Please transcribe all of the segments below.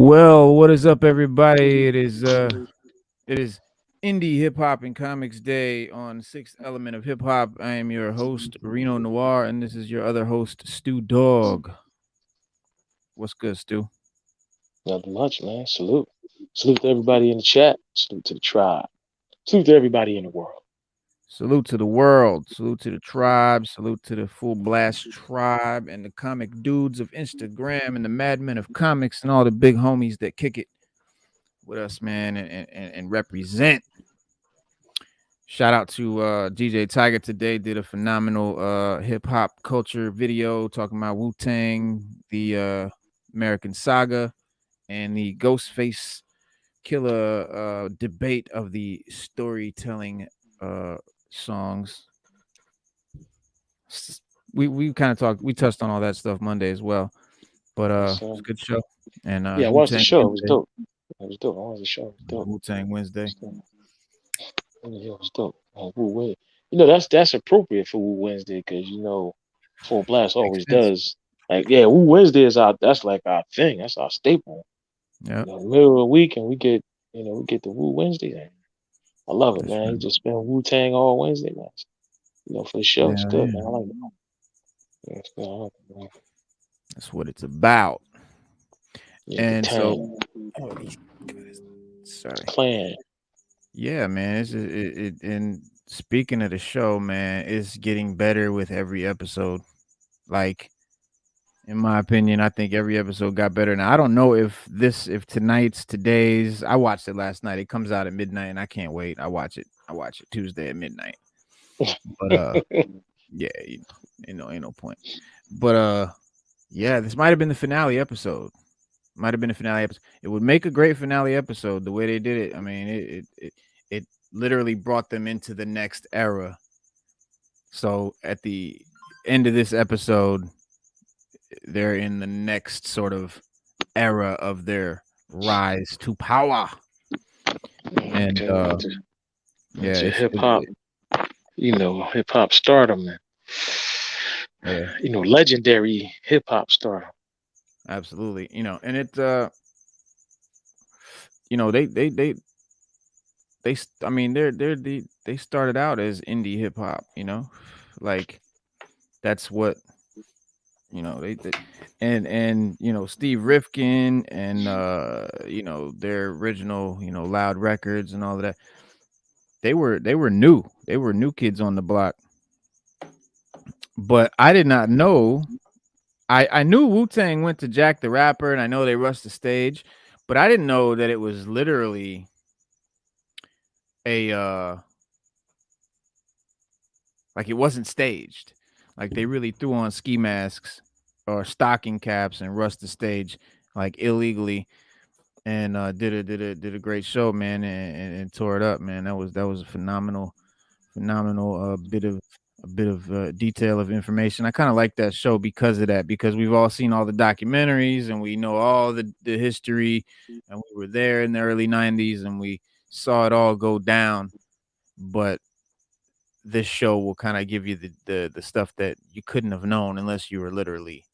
Well, what is up, everybody? It is Indie Hip Hop and Comics Day on Sixth Element of Hip Hop. I am your host, Reno Noir, and this is your other host, Stu Dog. What's good, Stu? Nothing much, man. Salute. Salute to everybody in the chat. Salute to the tribe. Salute to everybody in the world. Salute to the world. Salute to the tribe. Salute to the Full Blast tribe and the comic dudes of Instagram and the madmen of comics and all the big homies that kick it with us, man, and represent. Shout out to DJ Tiger today. Did a phenomenal hip hop culture video talking about Wu-Tang, the American Saga, and the Ghostface Killer debate of the storytelling songs. We kind of talked, we touched on all that stuff Monday as well. But it's a good show. And Yeah, I watched the Wu-Tang show. It was Wednesday. dope. It was dope. I watched the show. It was dope. Wu-Tang Wednesday. Yeah, it was dope. Wu Wednesday. That's appropriate for Wu Wednesday because Full Blast Makes always sense. does. Like, yeah, Wu Wednesday is that's like our thing. That's our staple. Yeah. Middle of the week, and we get the Wu Wednesday thing. I love it, That's man. right. He just been Wu Tang all Wednesday, man. For the show. It's Yeah, good, yeah. man. I like it. Yeah, it's good. I like it, man. That's what it's about. Yeah, the And so, Tang sorry. clan. Yeah, man. And speaking of the show, man, it's getting better with every episode. Like, in my opinion, I think every episode got better. Now, I don't know if today's. I watched it last night. It comes out at midnight, and I can't wait. I watch it Tuesday at midnight. But yeah, ain't no point. But yeah, this might have been the finale episode. It would make a great finale episode the way they did it. I mean, it literally brought them into the next era. So at the end of this episode, they're in the next sort of era of their rise to power. And Okay, yeah, into hip hop, hip hop stardom, yeah, legendary hip hop stardom. absolutely. And it I mean they started out as indie hip hop, like that's what they and Steve Rifkin and their original Loud Records and all of that, they were new kids on the block. But I did not know. I knew Wu-Tang went to Jack the Rapper, and I know they rushed the stage, but I didn't know that it was literally a like it wasn't staged. Like they really threw on ski masks or stocking caps and rushed the stage like illegally, and did a great show, man, and tore it up, man. That was a phenomenal bit of detail of information. I kind of like that show because of that, because we've all seen all the documentaries and we know all the history, and we were there in the early 90s and we saw it all go down. But this show will kind of give you the stuff that you couldn't have known unless you were literally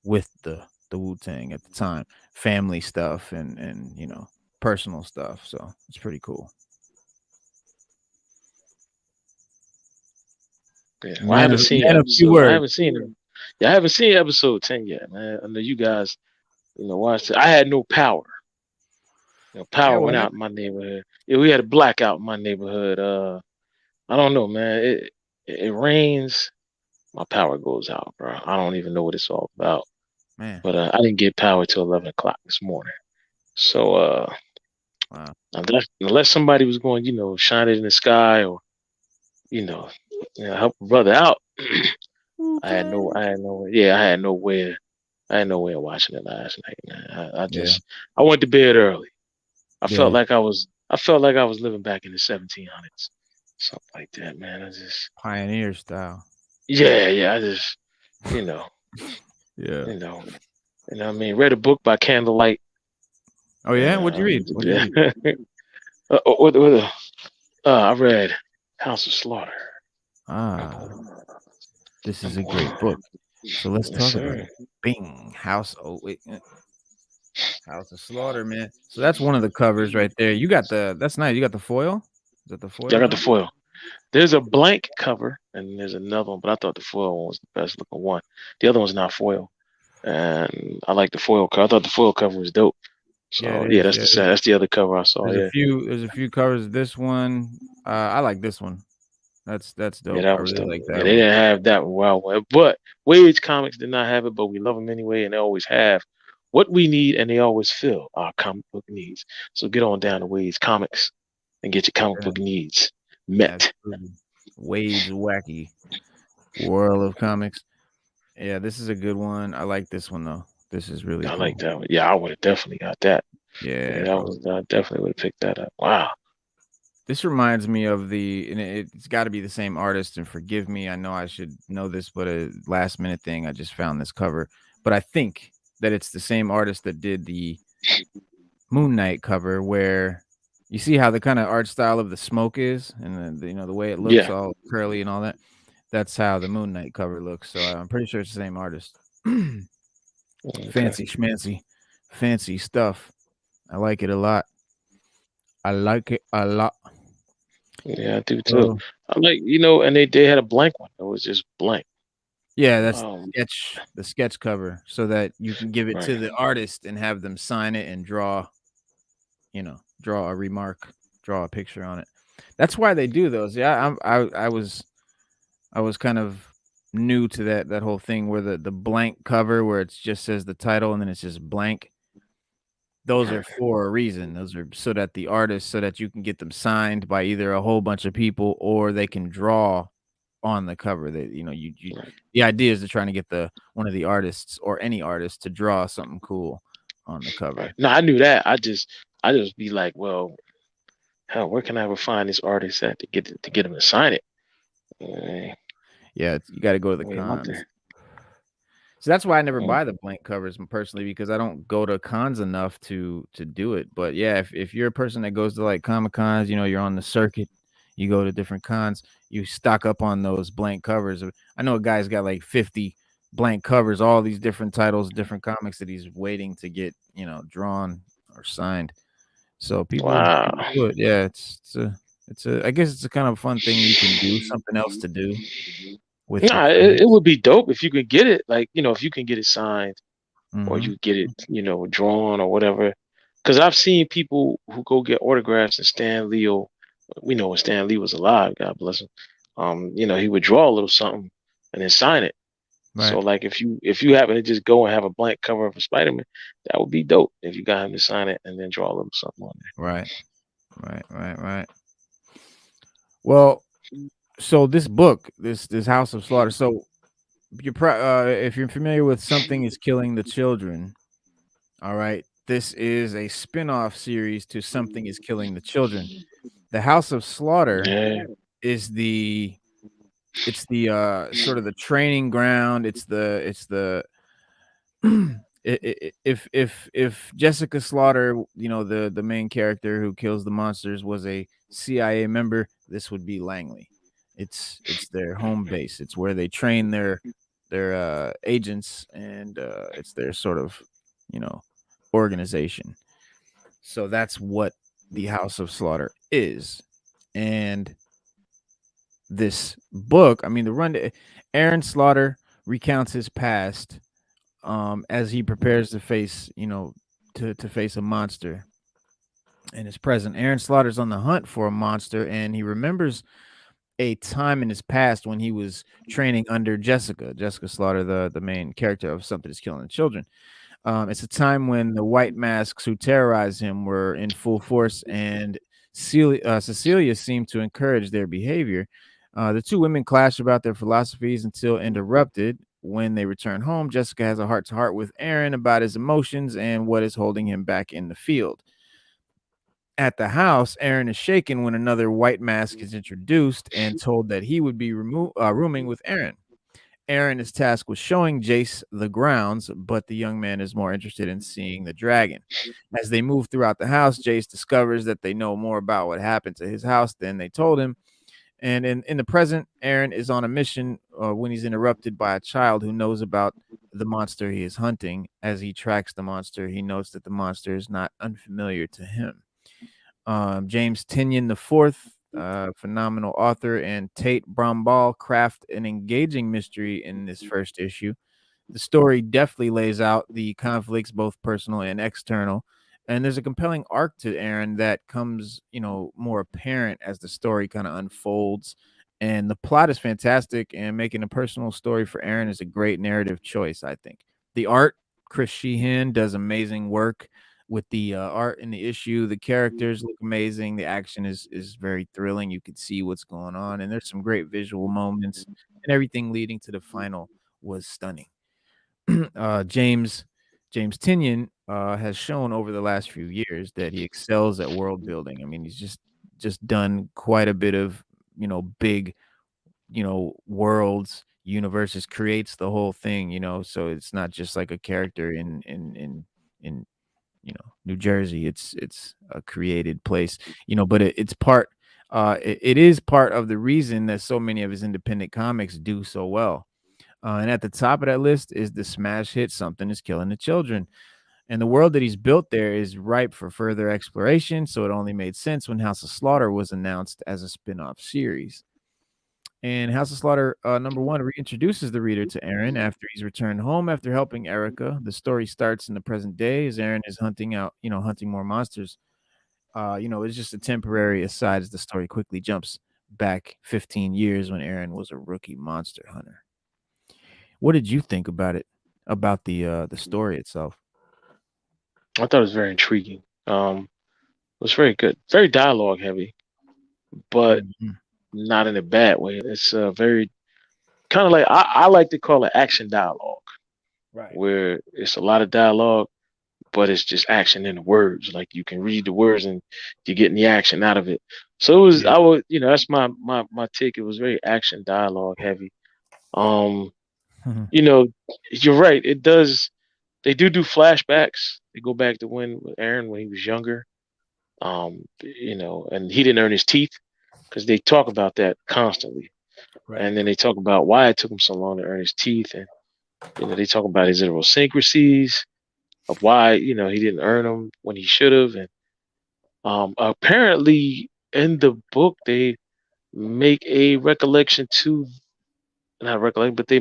with the Wu-Tang at the time, family stuff and personal stuff. So it's pretty cool. Yeah, well, I haven't seen episode. I haven't seen it. Yeah, I haven't seen episode 10 yet, man. I know you guys, watched it. I had no power. Power went out in my neighborhood. Yeah, we had a blackout in my neighborhood. I don't know, man. It rains, my power goes out, bro. I don't even know what it's all about. Man. But I didn't get power till 11 o'clock this morning. So wow. Unless somebody was going, shine it in the sky or, help a brother out. I had no way of watching it last night, man. I went to bed early. I felt like I was living back in the 1700s, something like that, man. I just pioneer style. Yeah. I just, yeah. I mean, read a book by candlelight. Oh yeah, what'd you read? I read House of Slaughter. This is a great book. So let's talk about it. Bing, House. Oh wait. House of Slaughter, man. So that's one of the covers right there. You got that's nice. You got the foil. Is that the I foil got the joint? foil. There's a blank cover, and there's another one, but I thought the foil one was the best looking one. The other one's not foil, and I like the foil cover. I thought the foil cover was dope. Yeah, it So yeah, is. Yeah, that's the other cover I saw. there's a Yeah, few. There's a few covers. This one, I like this one. That's yeah, dope. that I was really dope. like Yeah, that they one. didn't have that Wild West, but Wage Comics did not have it. But we love them anyway, and they always have what we need, and they always fill our comic book needs. So get on down to Wage Comics and get your comic Yeah, book needs met. absolutely. Wade's wacky world of comics. Yeah, this is a good one. I like this one though. This is really I like cool. that one. Yeah, I would have definitely got that. Yeah, Yeah, that bro. was I definitely would have picked that up. Wow. This reminds me of and it's got to be the same artist. And forgive me, I know I should know this, but a last minute thing. I just found this cover, but I think that it's the same artist that did the Moon Knight cover, where you see how the kind of art style of the smoke is, and the way it looks, Yeah. all curly and all that. That's how the Moon Knight cover looks. So I'm pretty sure it's the same artist. Okay. Fancy schmancy, fancy stuff. I like it a lot. I like it a lot. Yeah, I do too. Oh, I like and they had a blank one. It was just blank. yeah, that's Um, the sketch cover, so that you can give it right. to the artist and have them sign it and draw a remark, draw a picture on it. That's why they do those. Yeah, I was kind of new to that whole thing where the blank cover where it just says the title and then it's just blank. Those are Right. for a reason. Those are so that you can get them signed by either a whole bunch of people or they can draw on the cover. That Right. the idea is to trying to get the one of the artists or any artist to draw something cool on the Right. cover. No, I knew that. I just be like, well, hell, where can I ever find this artist at to get him to sign it? Uh, Yeah, you got to go to the Wait, my cons. thing. So that's why I never Mm, buy the blank covers personally, because I don't go to cons enough to do it. But yeah, if you're a person that goes to like Comic Cons, you're on the circuit, you go to different cons, you stock up on those blank covers. I know a guy's got like 50 blank covers, all these different titles, different comics that he's waiting to get, drawn or signed. So wow. people do it. Yeah, I guess it's a kind of fun thing you can do, something else to do with your Nah, it friends. would be dope if you could get it. Like, if you can get it signed or Mhm. you get it, drawn or whatever. Because I've seen people who go get autographs and Stan Lee, or we know when Stan Lee was alive, God bless him. He would draw a little something and then sign it. So Right. like if you happen to just go and have a blank cover of a Spider-Man, that would be dope if you got him to sign it and then draw a little something on Right. Right. Right. Right. Well, so this book, this House of Slaughter. So if you're familiar with Something is Killing the Children, all right. This is a spin-off series to Something is Killing the Children. The House of Slaughter there. Yeah. is the sort of the training ground. It's the if Jessica Slaughter, the main character who kills the monsters, was a CIA member, this would be Langley. It's their home base. It's where they train their agents, and it's their sort of you know organization. So that's what the House of Slaughter is, and this book. I mean, Aaron Slaughter recounts his past as he prepares to face, to face a monster in his present. Aaron Slaughter's on the hunt for a monster, and he remembers a time in his past when he was training under Jessica Slaughter, the main character of Something is Killing the Children. It's a time when the white masks who terrorized him were in full force, and Cecilia seemed to encourage their behavior. The two women clash about their philosophies until interrupted. When they return home, Jessica has a heart to heart with Aaron about his emotions and what is holding him back in the field. At the house, Aaron is shaken when another white mask is introduced and told that he would be rooming with Aaron. Aaron is tasked with showing Jace the grounds, but the young man is more interested in seeing the dragon. As they move throughout the house, Jace discovers that they know more about what happened to his house than they told him, And in the present, Aaron is on a mission when he's interrupted by a child who knows about the monster he is hunting. As he tracks the monster, he notes that the monster is not unfamiliar to him. James Tinian the fourth, phenomenal author, and Tate Bramball craft an engaging mystery in this first issue. The story definitely lays out the conflicts, both personal and external. And there's a compelling arc to Aaron that comes, more apparent as the story kind of unfolds. And the plot is fantastic, and making a personal story for Aaron is a great narrative choice, I think. The art, Chris Sheehan does amazing work with the art in the issue. The characters look amazing. The action is very thrilling. You can see what's going on, and there's some great visual moments, and everything leading to the final was stunning. James Tinian has shown over the last few years that he excels at world building. I mean, he's just done quite a bit of big worlds, universes, creates the whole thing. So it's not just like a character in New Jersey. It's a created place. But it's part. It is part of the reason that so many of his independent comics do so well. And at the top of that list is the smash hit "Something Is Killing the Children." And the world that he's built there is ripe for further exploration, so it only made sense when House of Slaughter was announced as a spin-off series. And House of Slaughter number one reintroduces the reader to Aaron after he's returned home after helping Erica. The story starts in the present day as Aaron is hunting more monsters. It's just a temporary aside as the story quickly jumps back 15 years when Aaron was a rookie monster hunter. What did you think about it? About the story itself? I thought it was very intriguing. It was very good, very dialogue heavy, but Mhm. not in a bad way. It's very kind of like I like to call it action dialogue, Right. where it's a lot of dialogue, but it's just action in the words. Like you can read the words and you're getting the action out of it. So it was, Yeah. I would, that's my take. It was very action dialogue heavy. Um, Mhm. you know, you're right. It does. They do flashbacks. They go back to when with Aaron when he was younger. And he didn't earn his teeth because they talk about that constantly. Right. And then they talk about why it took him so long to earn his teeth, and they talk about his idiosyncrasies of why he didn't earn them when he should have. And apparently, in the book, they make a recollection to not recollect, but they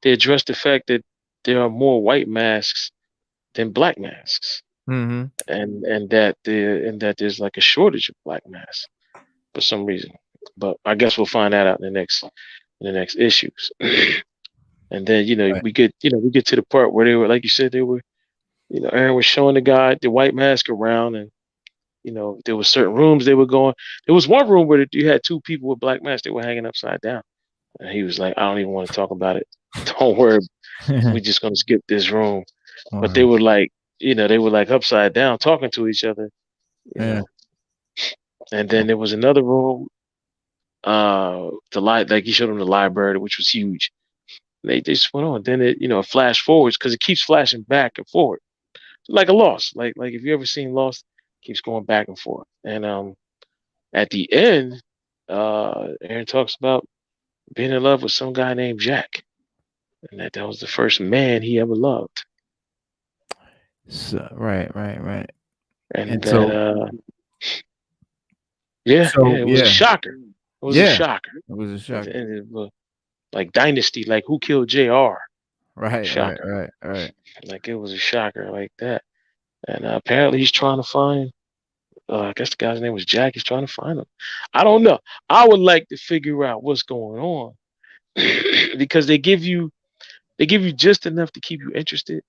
address the fact that there are more white masks than black masks, Mhm. and that there's like a shortage of black masks for some reason. But I guess we'll find that out in the next issues. And then Right. we get to the part where they were, like you said, they were, Aaron was showing the guy the white mask around, and there were certain rooms they were going. There was one room where you had two people with black masks. They were hanging upside down, and he was like, "I don't even want to talk about it. Don't worry, we're just gonna skip this room." But they Wow. were like, they were like upside down talking to each other, you Yeah. know. And then there was another room, the light, like he showed them the library, which was huge. They just went on. Then it flash forwards because it keeps flashing back and forward, like a Lost. Like if you ever seen Lost, keeps going back and forth. And at the end, Aaron talks about being in love with some guy named Jack, and that was the first man he ever loved, So right, right, right. and And that so yeah, it was a yeah. shocker. It was a Yeah. shocker It was a at the shocker. end of like Dynasty, like who killed Jr. Right, right, Shocker, right, right. like it was a shocker like that. And apparently he's trying to find. I guess the guy's name was Jack. He's trying to find him. I don't know. I would like to figure out what's going on because they give you just enough to keep you interested,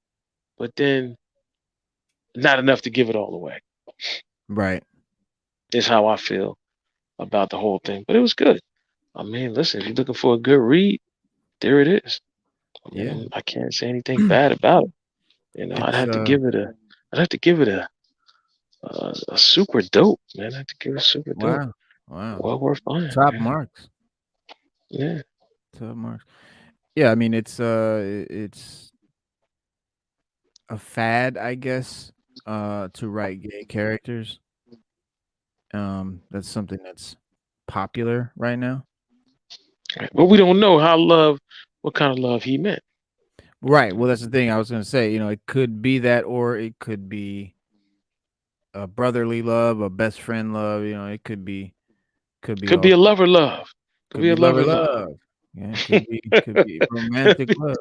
but then not enough to give it all away. Right. Is how I feel about the whole thing. But it was good. I mean, listen, if you're looking for a good read, there it is. I mean, Yeah. I can't say anything bad about it. I'd It's have to give it a super dope, man. I'd have to give it super dope. wow. Wow. Well worth buying, Top man. marks. Yeah. Top marks. Yeah, I mean it's a fad, I guess, to write gay characters. That's something that's popular right now. But we don't know what kind of love he meant. Right. Well, that's the thing I was going to say. It could be that, or it could be a brotherly love, a best friend love. It could be Could all be a lover love. Could could be be a lover lover love. love. Yeah, it could be romantic love.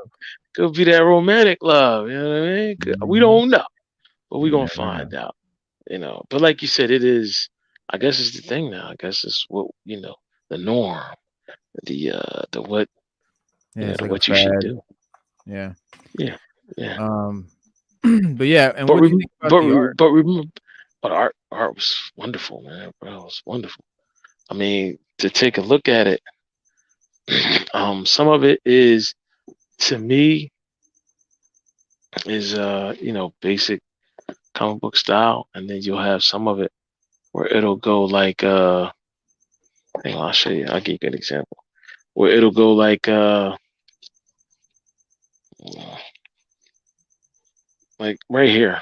Could be that romantic love. You know what I mean? We Mhm. don't know, but we're You gonna never know. find out. But like you said, it is. I guess it's the thing now. I guess it's what the norm, the what Yeah, it's the like a what you should fad. do. Yeah. Yeah, yeah. Um, but yeah, and But what do you think about the art? remember, but art was wonderful, man. Bro, it was wonderful. I mean, to take a look at it, some of it is to me is basic comic book style, and then you'll have some of it where it'll go like hang on, I'll show you. I'll give you an example where it'll go like right here.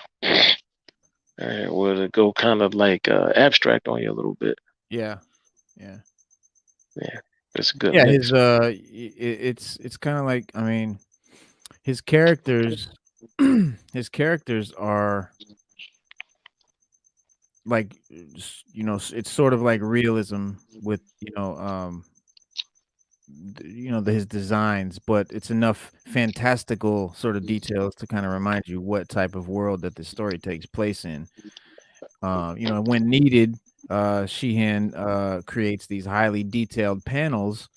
All right, where it go kind of like abstract on you a little bit. Yeah. Yeah. Yeah, it's a good Yeah, mix. it's kind of like, I mean, his characters his characters are like, it's sort of like realism with, his designs, but it's enough fantastical sort of details to kind of remind you what type of world that the story takes place in. When needed, Sheehan creates these highly detailed panels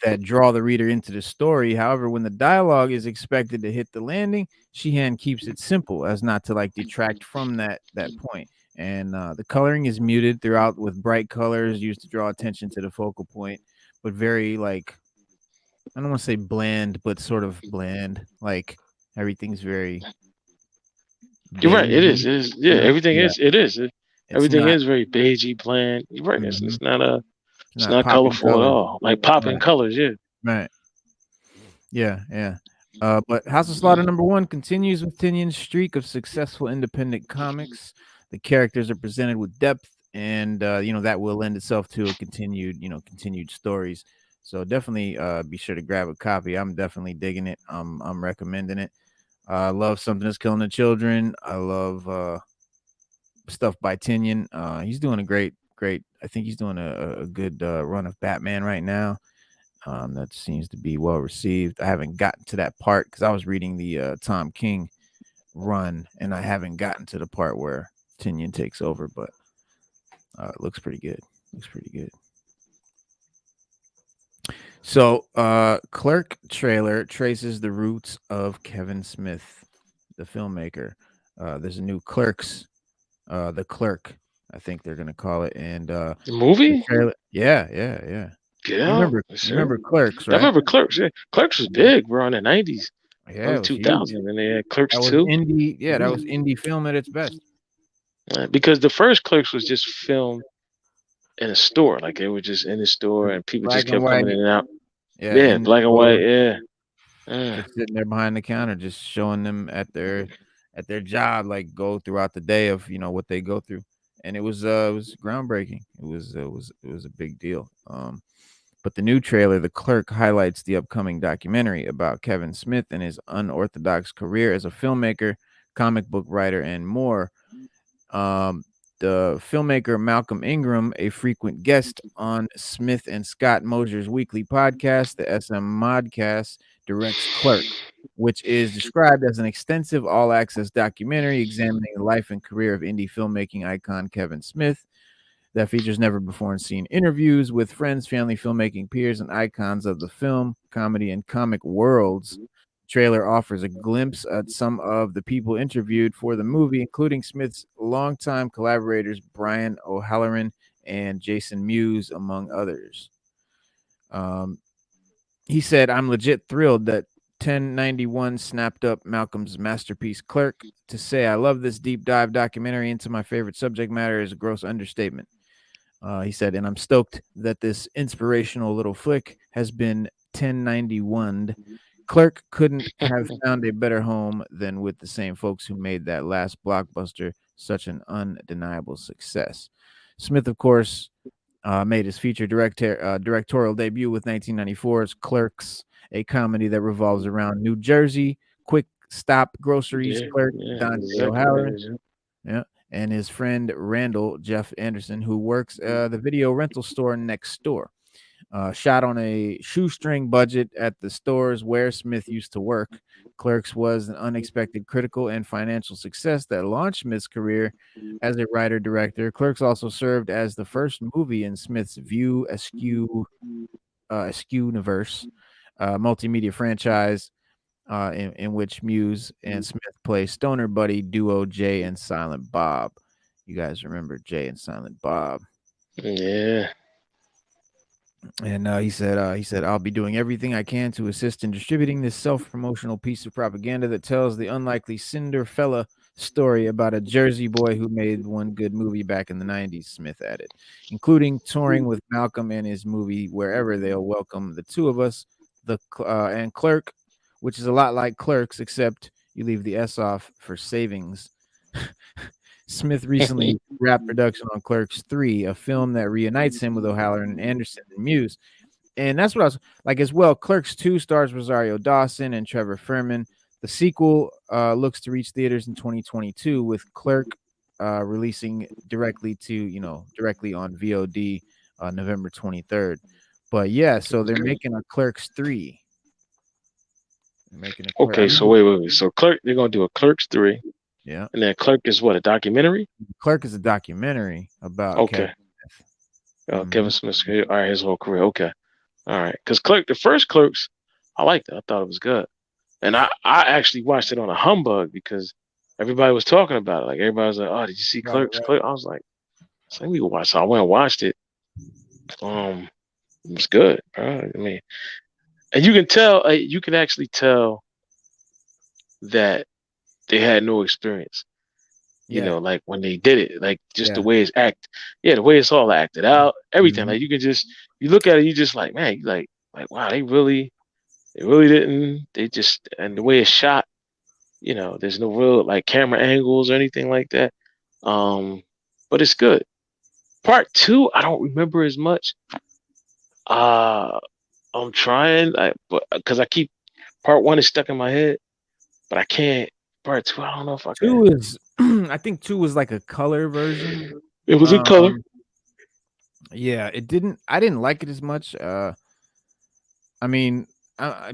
that draw the reader into the story. However, when the dialogue is expected to hit the landing, Sheehan keeps it simple as not to like detract from that point. And the coloring is muted throughout with bright colors used to draw attention to the focal point, but very like, I don't want to say bland, but sort of bland. Like everything's very You're right. It is. beigey. It is. Yeah, everything Yeah, is. It is. it's Everything not. is very beigey, bland. You're right. Mhm. It's It's not not popping colorful at colors. all. Like popping Right, colors. Yeah. right. Yeah, yeah. But House of Slaughter #1 continues with Tynion's streak of successful independent comics. The characters are presented with depth, and that will lend itself to a continued stories. So definitely be sure to grab a copy. I'm definitely digging it. I'm recommending it. I love Something That's Killing the Children. I love stuff by Tinian. He's doing a great. I think he's doing a good run of Batman right now. That seems to be well received. I haven't gotten to that part because I was reading the Tom King run, and I haven't gotten to the part where Tinian takes over, but it looks pretty good. Looks pretty good. So, Clerk trailer traces the roots of Kevin Smith, the filmmaker. There's a new Clerks, the Clerk, I think they're gonna call it, and The the movie. trailer. Yeah, yeah, yeah. You Yeah. remember? You Sure. remember Clerks, I right? remember Clerks. Yeah. Clerks was Mhm. big, bro, in the '90s, Yeah, early it was huge. 2000s, and they had Clerks That was too. indie. Yeah, that Yeah. was indie film at its best. Because the first Clerks was just filmed in a store. Like they were just in the store, and people just Black and kept coming white. in and out. Yeah, Yeah, in the black and white. store, Yeah. Yeah. just sitting there behind the counter, just showing them at their job, like go throughout the day of what they go through, and it was groundbreaking. It was a big deal. But the new trailer, The Clerk, highlights the upcoming documentary about Kevin Smith and his unorthodox career as a filmmaker, comic book writer, and more. Um, the filmmaker Malcolm Ingram, a frequent guest on Smith and Scott Mosier's weekly podcast, the SM Modcast, directs Clerk, which is described as an extensive all access documentary examining the life and career of indie filmmaking icon Kevin Smith that features never before seen interviews with friends, family, filmmaking peers, and icons of the film, comedy, and comic worlds. Trailer offers a glimpse at some of the people interviewed for the movie, including Smith's longtime collaborators Brian O'Halloran and Jason Mewes, among others. Um, he said, "I'm legit thrilled that 1091 snapped up Malcolm's masterpiece Clerk. To say I love this deep dive documentary into my favorite subject matter is a gross understatement." He said, and I'm stoked that this inspirational little flick has been 1091'd. Clerk couldn't have found a better home than with the same folks who made that last blockbuster such an undeniable success. Smith, of course, Made his directorial debut with 1994's Clerks, a comedy that revolves around New Jersey quick stop groceries Yeah, clerk yeah, Dante exactly what it O'Halloran, is. yeah, and his friend Randall Jeff Anderson, who works the video rental store next door. Shot on a shoestring budget at the stores where Smith used to work. Clerks was an unexpected critical and financial success that launched Smith's career as a writer director. Clerks also served as the first movie in Smith's View Askew universe, multimedia franchise in which Muse and Smith play stoner buddy duo Jay and Silent Bob. You guys remember Jay and Silent Bob? Yeah. And he said, I'll be doing everything I can to assist in distributing this self-promotional piece of propaganda that tells the unlikely Cinderfella story about a Jersey boy who made one good movie back in the 90s, Smith added, including touring with Malcolm and his movie Wherever They'll Welcome the Two of Us, and Clerk, which is a lot like Clerks, except you leave the S off for savings. Smith recently wrapped production on Clerks 3, a film that reunites him with O'Halloran and Anderson and Muse. And that's what I was like as well. Clerks 2 stars Rosario Dawson and Trevor Furman. The sequel looks to reach theaters in 2022 with Clerk releasing directly on VOD November 23rd. But yeah, so they're making a Clerks 3. They're making a Clerk. I Okay, so mean, wait. So Clerk, they're gonna do a Clerks 3, yeah. and then Clerk is what, a documentary? Clerk is a documentary about Kevin Okay. Smith. Kevin Mhm. Smith's career, all right, his whole career. Okay. All right. Because Clerk, the first Clerks, I liked it. I thought it was good. And I actually watched it on a humbug because everybody was talking about it. Like everybody was like, "Oh, did you see Right, Clerks?" right. Clerk. I was like, "So let me go watch." So I went and watched it. Um, it was good, bro. I mean, and you can tell, you can actually tell that they had no experience. Yeah, Like when they did it, like just the yeah. way it's yeah, the way it's all acted out, everything. Mhm. Like you can just you look at it, you just like, man, you like wow, they really didn't. They just and the way it's shot, there's no real like camera angles or anything like that. Um, but it's good. Part two, I don't remember as much. Uh, I'm trying, but because I keep part one is stuck in my head, but I can't. Part two, I don't know if I can. 2 is I think 2 was like a color version. It was in color. Um, yeah, I didn't like it as much. I mean, I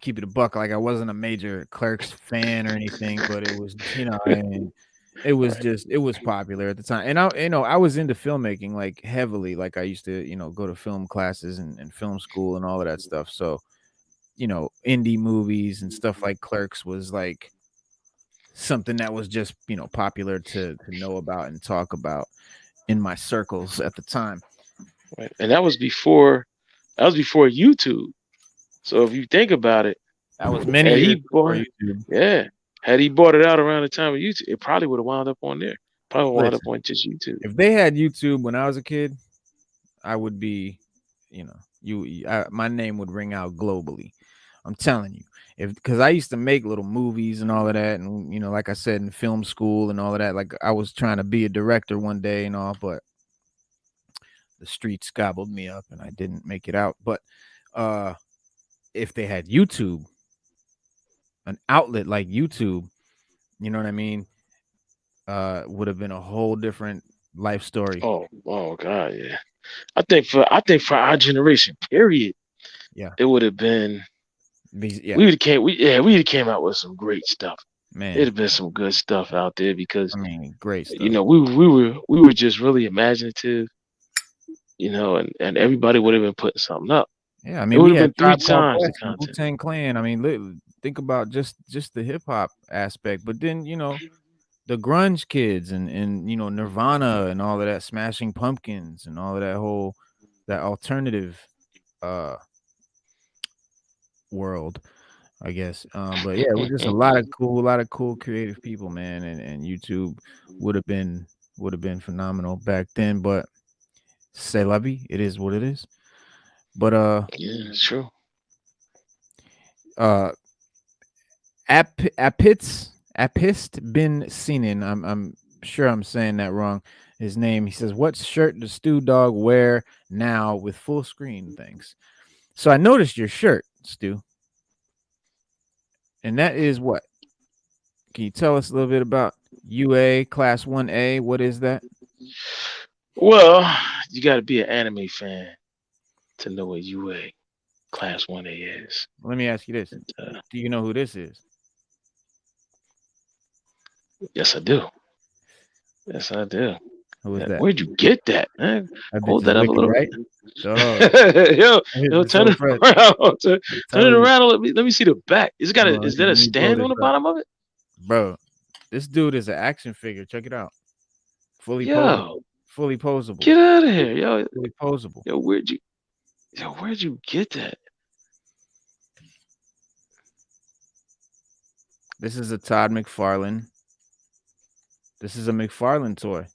keep it a buck, like, I wasn't a major Clerks fan or anything, but it was, I mean, it was Right. just it was popular at the time, and I was into filmmaking, like, heavily, like, I used to, go to film classes and film school and all of that stuff, so, indie movies and stuff like Clerks was, like, something that was just, popular to know about and talk about in my circles at the time. Right. And that was before YouTube. So if you think about it, That was many had years he before bought, YouTube. yeah, had he bought it out around the time of YouTube, it probably would have wound up on there. Probably wound up Listen, on just YouTube. if they had YouTube when I was a kid, I would be, my name would ring out globally. I'm telling you, if because I used to make little movies and all of that, and like I said, in film school and all of that. Like I was trying to be a director one day and all, but the streets gobbled me up and I didn't make it out. But uh, if they had YouTube, an outlet like YouTube, you know what I mean, would have been a whole different life story. Oh God, yeah. I think for our generation, period, Yeah, it would have been yeah, we would have came out with some great stuff. It'd man. have been some good stuff out there because I mean, great stuff. we were just really imaginative, and everybody would have been putting something up. Yeah, I It mean, would we have been had three Tribe Called times the Quest and content. Wu-Tang Clan. I mean, think about just the hip hop aspect, but then the grunge kids and Nirvana and all of that, Smashing Pumpkins and all of that alternative uh world, I guess. But yeah, it was just a lot of cool creative people, man, and YouTube would have been phenomenal back then. But c'est la vie, it is what it is. But Yeah, it's true. uh Apist bin Sinin. I'm sure I'm saying that wrong. his name. He says, "What shirt does Stu Dog wear now with full screen? Thanks." So I noticed your shirt, Stu, and that is what? Can you tell us a little bit about UA Class 1A? What is that? Well, you got to be an anime fan to know what UA Class 1A is. Let me ask you this: And, do you know who this is? yes, I do. Yes, I do. Who is that? Where'd you get that, man? That bitch Hold is that up a wicked, little right? Dog, bit. Yo, that bitch yo, is turn so it fresh. around. I'm Turn it telling you. around. Let me see the back. Is that a Let me blow stand this on the up, bottom of it? bro. This dude is an action figure. Check it out. Fully posable. Yo, Fully posable. get out of here. Yo, Fully posable. yo, where'd you get that? This is a Todd McFarlane. This is a McFarlane toy.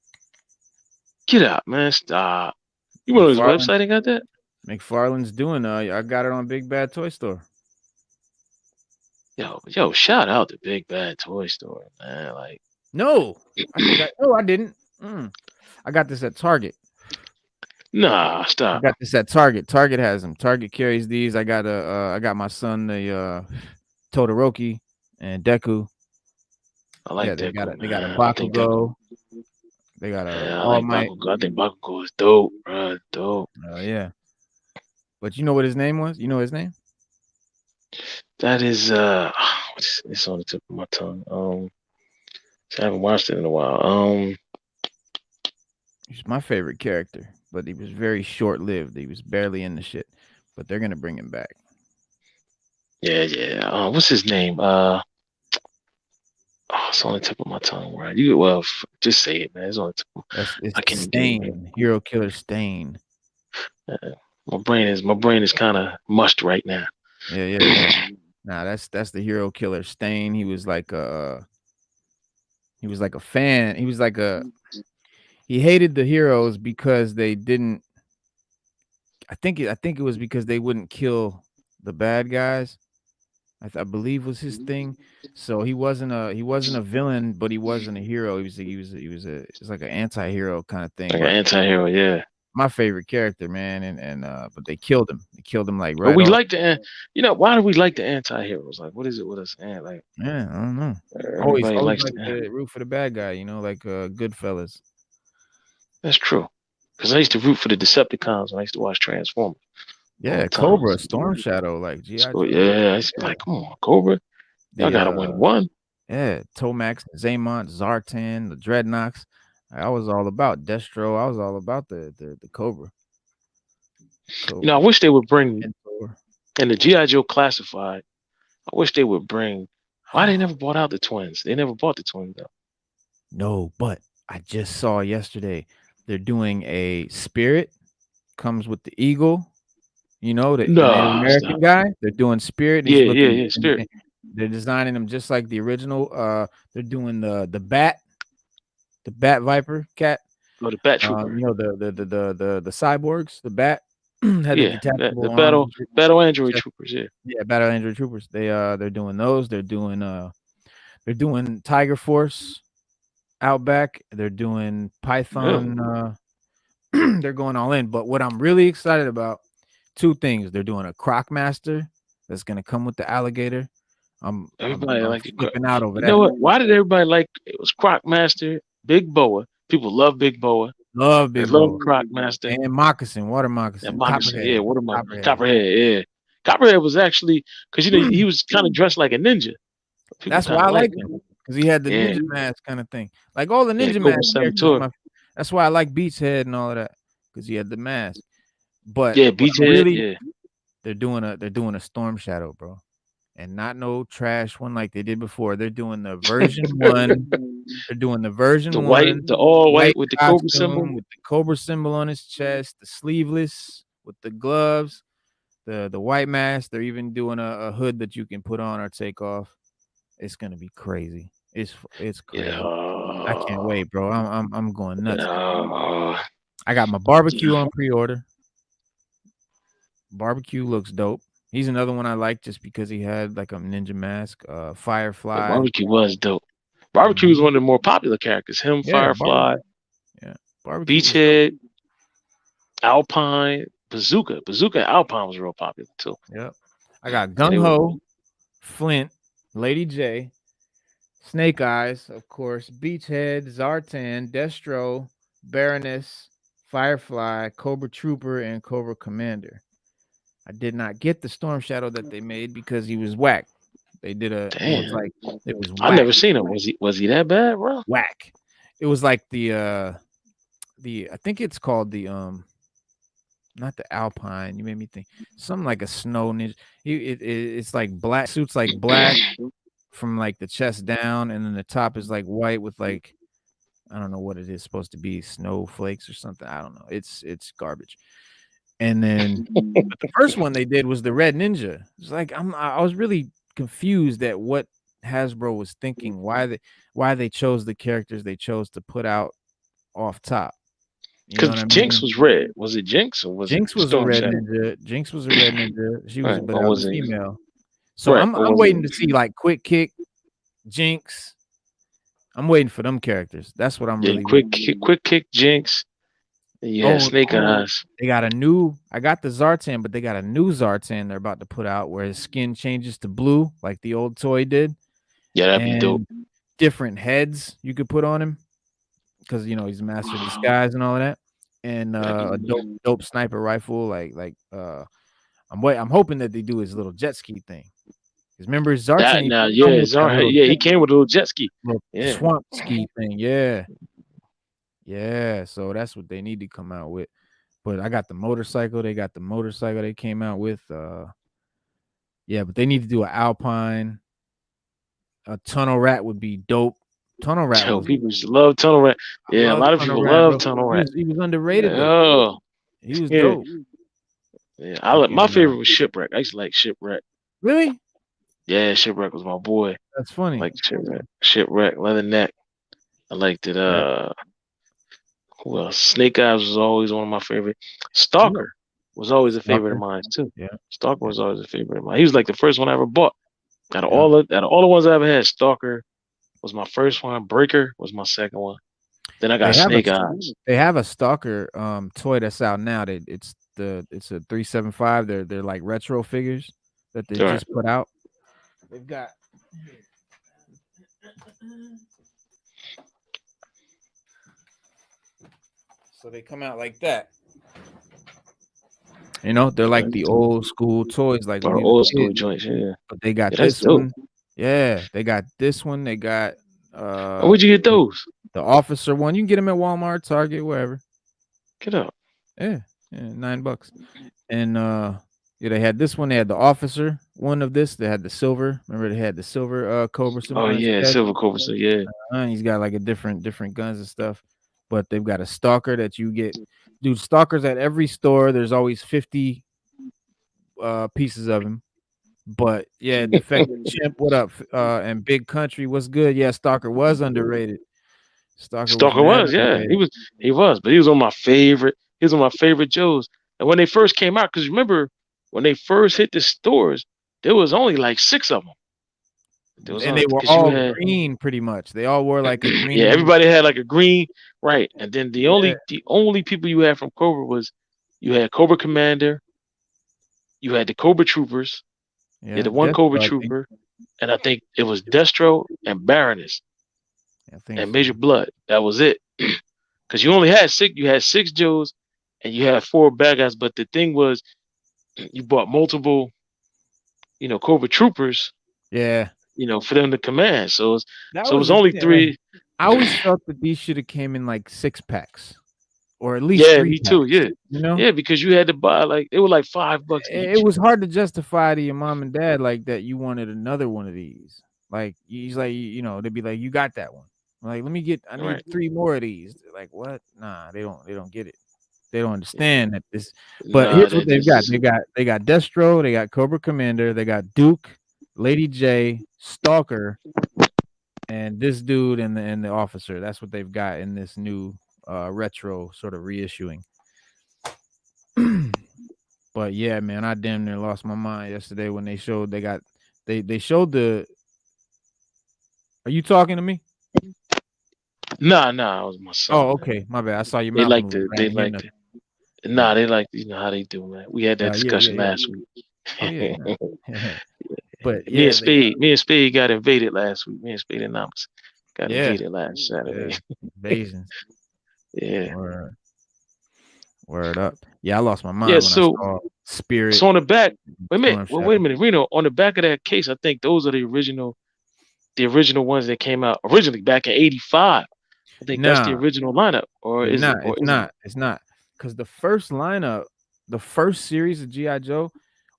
Get out, man. Stop. You went on his McFarlane. website and got that? McFarlane's doing. I got it on Big Bad Toy Store. Yo, shout out to Big Bad Toy Store, man. Like, No, I think I. No, I didn't. I got this at Target. nah, I stop. got this at Target. Target has them. Target carries these. I got I got my son the Todoroki and Deku. I Yeah, like Deku, they got a man. I think Deku. Bakugo. They got a Yeah, I All like Might. Bakugo. I think Bakugo is dope, bro. Dope. Yeah. But you know what his name was? You know his name? That is it's on the tip of my tongue. I haven't watched it in a while. He's my favorite character, but he was very short lived. He was barely in the shit. But they're gonna bring him back. Yeah. What's his name? It's on the tip of my tongue, right? Just say it, man. It's on the tip. It's I can't even get it right. Stain, Hero Killer Stain. Uh, my brain is kind of mushed right now. Yeah. Nah, that's the Hero Killer Stain. He was like a fan. He was like a he hated the heroes because they didn't. I think it was because they wouldn't kill the bad guys. I believe was his thing. So he wasn't a villain, but he wasn't a hero. It's like an anti-hero kind of thing. Like an But anti-hero, yeah. my favorite character, man, and but they killed him. They killed him like But right we off. like why do we like the anti-heroes? Like, what is it with us? And like, Yeah, I don't know. everybody Always likes like the. to root for the bad guy, like Goodfellas. That's true. Because I used to root for the Decepticons when I used to watch Transformers all Yeah, the time. Cobra, Storm Shadow, like GI So Joe. yeah, I used to be like, come on, Cobra, y'all The gotta win one. yeah, Tomax, Zaymont, Zartan, the Dreadnoks. I was all about Destro. I was all about the Cobra. I Cobra. wish they would bring Mentor. in the GI Joe Classified. I wish they would bring. Why they never bought out the twins? They never bought the twins though. No, but I just saw yesterday they're doing a Spirit comes with the eagle. The Native No, American stop. guy. They're doing Spirit. And he's looking. Yeah. Spirit. They're designing him just like the original. They're doing the bat viper cat. Oh, the Bat Trooper. The cyborgs. The bat had the Yeah, detachable the arms. battle android troopers. Yeah. Yeah, battle android troopers. They're doing those. They're doing Tiger Force Outback. They're doing Really? Python. They're going all in. But what I'm really excited about, two things. They're doing a Croc Master that's gonna come with the alligator. Everybody I'm like the Croc. flipping out over You know that. what? Why did everybody like it? Was Croc Master, Big Boa? People love Big Boa. Love They Big love Boa Croc Master and Moccasin, Water and Moccasin, Moccasin. Copperhead, Yeah, what am I? Copperhead. Copperhead. Yeah, Copperhead was actually because he was kind of dressed like a ninja. People That's kind why of I like liked him him. because he had the Yeah, ninja mask kind of thing. Like all the yeah. ninja Cobra mask characters. Saboteur. That's why I like Beats Head and all of that because he had the mask. But Yeah, what I'm Beachhead. really Yeah. they're doing a Storm Shadow, bro, and not no trash one like they did before. They're doing the version one. They're doing the The version white, one, the all white white with the Cobra symbol. costume with the Cobra symbol on his chest, the sleeveless with the gloves, the white mask. They're even doing a hood that you can put on or take off. It's gonna be crazy. It's crazy. I can't Yeah. wait, bro. I'm going nuts. Uh, I got my barbecue on pre-order. Barbecue looks dope. He's another one I like just because he had like a ninja mask. yeah, Firefly. Barbecue was dope. Barbecue was Mhm. one of the more popular characters. Him, Yeah, Firefly. barbecue. Yeah. Barbecue was dope. Beachhead, Alpine, Bazooka, and Alpine was real popular too. Yep. I got Yeah, they Gung were. Ho, Flint, Lady J, Snake Eyes, of course, Beachhead, Zartan, Destro, Baroness, Firefly, Cobra Trooper, and Cobra Commander. I did not get the Storm Shadow that they made because he was whack. They did it was Damn, like it was I whack, never seen him. Was he that bad, bro? whack. It was like the I think it's called the not the Alpine. You made me think something like a snow ninja. It's like black suits like black from like the chest down, and then the top is like white with like I don't know what it is supposed to be, snowflakes or something. I don't know. It's garbage. And then but the first one they did was the Red Ninja. It's like I was really confused at what Hasbro was thinking, why they chose the characters they chose to put out off top. You know Because what I Jinx mean? was red. Was it Jinx or was it Jinx was a Storm red Shadow? ninja. Jinx was a red ninja. She was Right, but or that was was a it female. So right, I'm or I'm was waiting to it? see like Quick Kick, Jinx. I'm waiting for them characters. That's what I'm Yeah, really waiting. quick kick, Jinx. And you had Oh, Snake oh, Eyes. they got a new. I got the Zartan, but they got a new Zartan they're about to put out where his skin changes to blue, like the old toy did, Yeah, that'd be dope. and different heads you could put on him because he's a master of disguise and all of that, and That'd a dope be dope sniper rifle. I'm hoping that they do his little jet ski thing. Because remember Zartan that used now. to come Yeah, with that little he came with a little jet ski. Yeah, swamp ski thing. Yeah, yeah. So that's what they need to come out with. But I got the motorcycle. They got the motorcycle they came out with. Yeah, but they need to do an Alpine. A Tunnel Rat would be dope. Tunnel Rat yo, was. people used to love Tunnel Rat. I Yeah, a love lot of Tunnel people Rat, love bro. Tunnel He Rat. was he was underrated though. Oh, He was yeah, dope. yeah. My Freaking favorite was Shipwreck. I used to like Shipwreck. really? Yeah, Shipwreck was my boy. That's I funny. liked Shipwreck, Leatherneck. I liked it. Yeah. Who else? Snake Eyes was always one of my favorite. Yeah. Stalker was always a favorite of Stalker. mine too. Yeah. Stalker Yeah. was always a favorite of mine. He was like the first one I ever bought. Yeah. Out of all the ones I ever had, Stalker was my first one. Breaker was my second one. Then I They got have a Snake Eyes. they have a Stalker toy that's out now. It's a 375. They're like retro figures that they All right. just put out. They've got so they come out like that. They're like the old school toys, like when Or we was old school kids. joints, yeah. But they got Yeah, that's this dope. one. Yeah, they got this one. They got And where'd you get those? the officer one. You can get them at Walmart, Target, wherever. Get up. Yeah, yeah, $9. And yeah, they had this one. They had the officer one of this. They had the silver. Remember, they had the silver Cobra symbol Oh on his yeah, chest. Silver Cobra. So yeah. And he's got like a different guns and stuff. But they've got a stalker that you get. Dude, stalkers at every store. There's always 50 pieces of him. But yeah, defective chimp, what up? And Big Country, what's good? Yeah, Stalker was underrated. Stalker was Stalker mad was, yeah. underrated. He was, but he was on my favorite. He was on my favorite Joes. And when they first came out, because remember when they first hit the stores, there was only like 6 of them. There was And only they were because you all had green pretty much. They all wore like a yeah, green. everybody had like a green, right? And then Yeah, the only people you had from Cobra was you had Cobra Commander, you had the Cobra Troopers, you had yeah. the one Cobra Destro, I think. Trooper, and I think it was Destro and Baroness I think and so. Major Blood. That was it. Because you only had 6. You had 6 Joes, and you had 4 bad guys. But the thing was, you bought multiple, Cobra Troopers, Yeah. for them to command. That So it was was the only thing. Like, 3. I always felt that these should have came in like 6 packs. Or at least Yeah, 3 me too. packs. Yeah, You know? yeah, because you had to buy like they were like $5 It each. was hard to justify to your mom and dad like that you wanted another one of these. Like he's like, they'd be like, you got that one. I'm like, I need Right. 3 more of these. They're like, what? Nah, they don't get it. They don't Yeah. understand that this. But Nah, here's what that they've got. just They got Destro, they got Cobra Commander, they got Duke, Lady J, Stalker, and this dude and the officer. That's what they've got in this new retro sort of reissuing. But yeah, man, I damn near lost my mind yesterday when they showed the. Are you talking to me? Nah, it was my son, Oh, man. okay. My bad. I saw your They mouth like moving. to, I they ain't hear like to. nothing. Nah, Right. they like, how they do, man. We had that Yeah, yeah, discussion yeah. last Oh, week. yeah, no. But yeah, Me and Spade got invaded last week. Me and Spade and Knox got yeah, invaded last Saturday. yeah. Invasions. Yeah, Word, word up. Yeah, I lost my yeah. mind when I saw Spirit So on the back, wait a minute, Storm well, wait a Shadow. minute, Reno. On the back of that case, I think those are the original ones that came out originally back in '85. I think that's the Nah, original lineup, or is it? nah, Or it's isn't it? not. It's not. Because the first lineup, the first series of G.I. Joe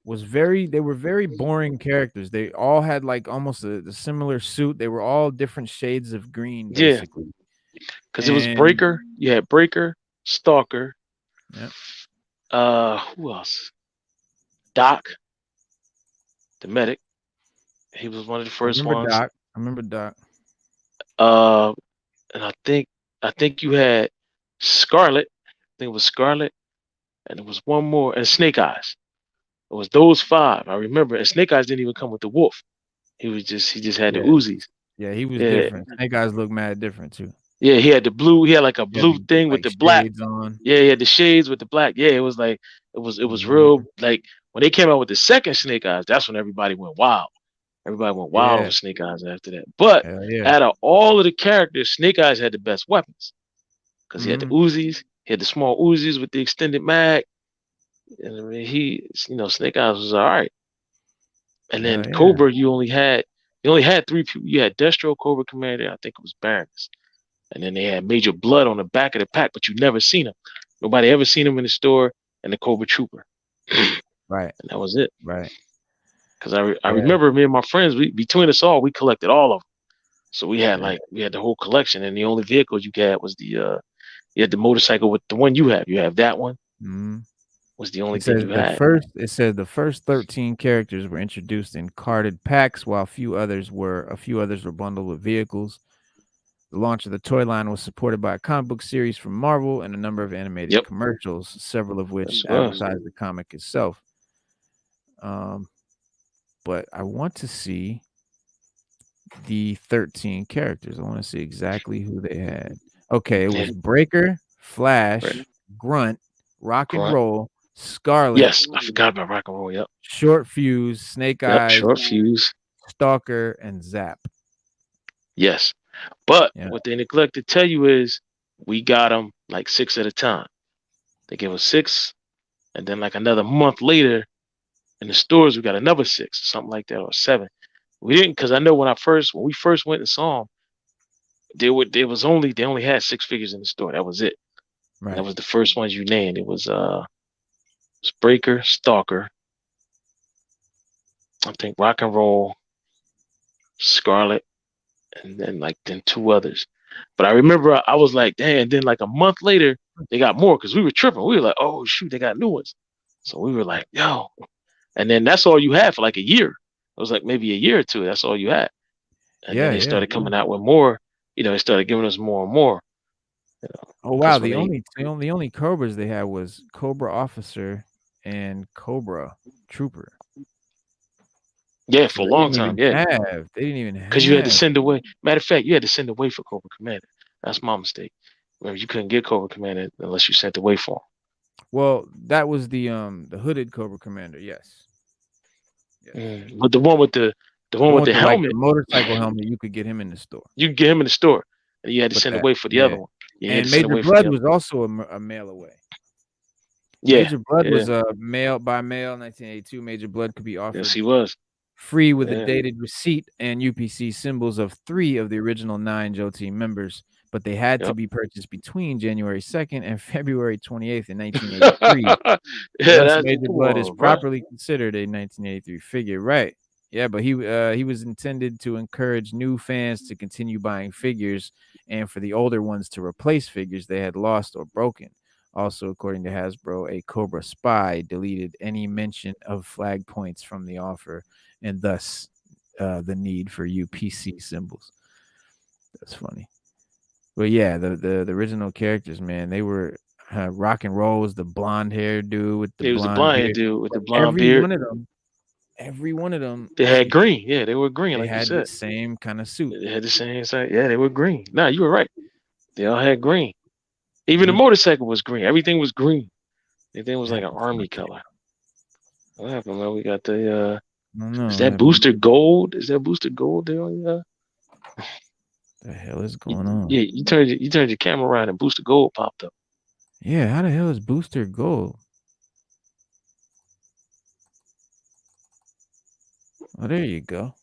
was they were very boring characters. They all had like almost a similar suit. They were all different shades of green, Yeah, basically. because it was And Breaker. You had Breaker, Stalker. yeah, Who else? Doc, the medic. He was one of the I first remember ones. Doc. I remember Doc. Uh, and I think you had Scarlet. I think it was Scarlet, and there was one more, and Snake Eyes. It was those five. I remember. And Snake Eyes didn't even come with the wolf. He just had the Yeah, Uzis. yeah, he was Yeah, different. Snake Eyes look mad different too. yeah. He had the blue. He had like a He had blue the thing with like the black. shades on. Yeah, he had the shades with the black. Yeah, it was like it was real. Mhm. Like when they came out with the second Snake Eyes, that's when everybody went wild. Everybody went wild Yeah, over Snake Eyes after that. But hell yeah. out of all of the characters, Snake Eyes had the best weapons because he had the Mhm. Uzis. He had the small Uzis with the extended mag. And I mean, Snake Eyes was all right. And then Hell yeah. Cobra, you only had three people. You had Destro, Cobra Commander, I think it was Baroness. And then they had Major Blood on the back of the pack, but you never seen him. Nobody ever seen him in the store, and the Cobra Trooper. And Right, that was it. right. Because I Yeah, remember me and my friends, between us all, we collected all of them. So yeah. we had the whole collection, and the only vehicle you had was you had the motorcycle with the one you have. You have that one Mhm. was the only thing you had. It says the first 13 characters were introduced in carded packs, while a few others were bundled with vehicles. The launch of the toy line was supported by a comic book series from Marvel and a number of animated Yep, commercials, several of which yes it was. advertised the comic itself. Um, but I want to see the 13 characters. I want to see exactly who they had. Okay, it Yeah, was Breaker, right. Flash, Grunt, Rock and Grunt. Roll, Scarlet, Yes, I forgot about Rock and Roll. Yep, Short Fuse, Snake yep. Eyes, Short fuse. Stalker, and Zap. Yes, but Yeah, what they neglect to tell you is we got them like six at a time. They gave us six, and then like another month later in the stores we got another six, something like that, or seven. We didn't because I know when we first went and saw them, they only had six figures in the store. That was it. And that right. was the first ones you named. Breaker, Stalker, I think Rock and Roll, Scarlet, and then two others. But I remember I was like, damn. And then like a month later, they got more because we were tripping. We were like, oh shoot, they got new ones. So we were like, yo. And then that's all you had for like a year. It was like maybe a year or two. That's all you had. And then Yeah, they yeah. started coming out with more. They started giving us more and more. You know, Oh wow, because when they the only Cobras they had was Cobra Officer and Cobra Trooper. yeah, So for a long time, yeah, they didn't even because you had to have. send away. Matter of fact, you had to send away for Cobra Commander. That's my mistake. Remember, you couldn't get Cobra Commander unless you sent away for Well, that was the hooded Cobra Commander. Yes, yes. him. But the one The one with with the the helmet, motorcycle helmet, you could get him in the store. you could get him in the store, and you had to But send that, away for the yeah. other one. Yeah, you had to And send Major away for the Blood other was one. also a mail away. Yeah, Major Blood yeah, was mail by mail 1982. Major Blood could be yes, offered he was. free with a Yeah, dated receipt and UPC symbols of 3 of the original 9 Joe Team members, but they had to yep. be purchased between January 2nd and February 28th in 1983. Yeah, Thus, that's Major come Blood is on, bro. properly considered a 1983 figure, right? Yeah, but he was intended to encourage new fans to continue buying figures and for the older ones to replace figures they had lost or broken. Also, according to Hasbro, a Cobra Spy deleted any mention of flag points from the offer, and thus the need for UPC symbols. That's funny. But yeah, the original characters, man, they were rock and roll was the blonde hair dude with the He was the blonde blind beard. dude with the But blonde beard. every one of them, They had green. Yeah, they were green, they like you had the said. same kind of suit. They had the same side. Yeah, they were green. Nah, you were right. They all had green. Even the Yeah. motorcycle was green. Everything was green. Everything was That like an was my army shit. color. What happened, man? We got the I don't know is what that happened. booster gold? Is that booster gold there on The hell is going on? yeah, you turned your camera around and booster gold popped up. Yeah, how the hell is Booster Gold? Oh, there you go.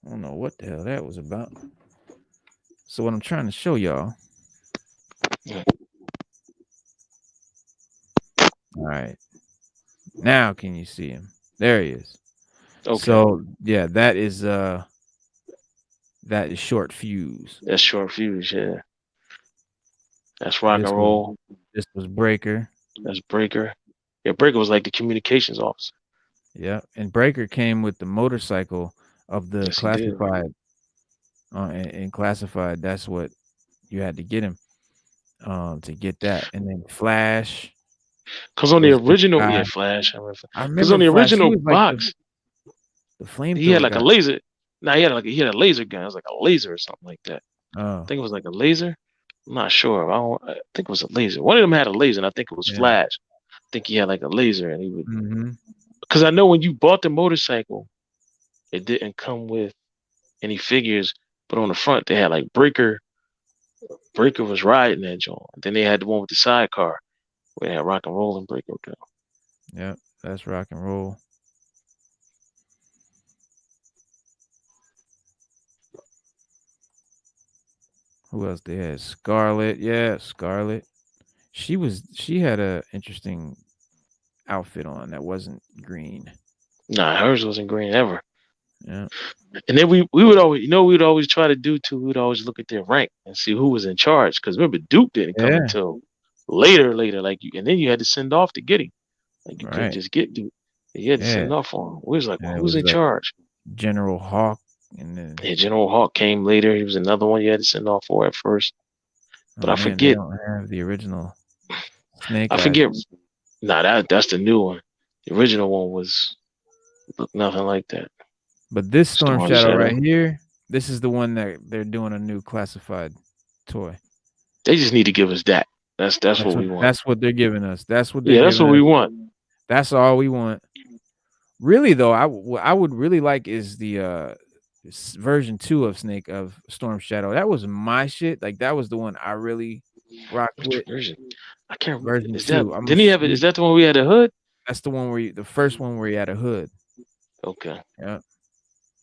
I don't know what the hell that was about. So what I'm trying to show y'all. Yeah. All right. Now can you see him? There he is. Okay. So yeah, that is short fuse. That's short fuse, yeah. That's rock This and was roll. this was breaker. That's breaker. Yeah, breaker was like the communications officer. Yeah. And breaker came with the motorcycle of the Yes, he did. classified and classified. That's what you had to get him to get that. And then Flash Cause on the was the original, guy. yeah, Flash. I remember. I Cause on remember the Flash. He original was like box, the he had flamethrower like a guy. laser. Nah, he had a laser gun. It was like a laser or something like that. I Oh, think it was like a laser. I'm not sure. I think it was a laser. One of them had a laser, and I think it was yeah. Flash. I think he had like a laser, and he would. Mhm. Because I know when you bought the motorcycle, it didn't come with any figures, but on the front they had like breaker. Breaker was riding that joint. Then they had the one with the sidecar where they had rock and roll and breaker. Yep. That's rock and roll. Who else they had? Scarlet. Yeah, Scarlet. She had a interesting outfit on that wasn't green. Nah, hers wasn't green ever. Yeah. And then we would always, we would always try to do too. We would always look at their rank and see who was in charge. Because remember, Duke didn't come Yeah. until later. Like you, and then you had to send off to get him. Like you couldn't Right. just get Duke. You had to Yeah. send off on him. We was like, well, And it who's was in like charge? General Hawk and then Yeah, General Hawk came later. He was another one you had to send off for at first. But oh man, they don't have the original Snake I Eyes. forget. Nah, that's the new one. The original one was looked nothing like that. But this Storm Storm Shadow Shadow. right here, this is the one that they're doing a new classified toy. They just need to give us that. That's what we want. That's what they're giving us. That's what they're Yeah, that's giving what we us. want. That's all we want. Really though, what I would really like is the version 2 of Storm Shadow. That was my shit. Like that was the one I really rocked Which with. version? I can't remember. Version Is that 2. didn't he have it? Is that the one we had a hood? That's the one the first one where he had a hood. Okay. Yeah.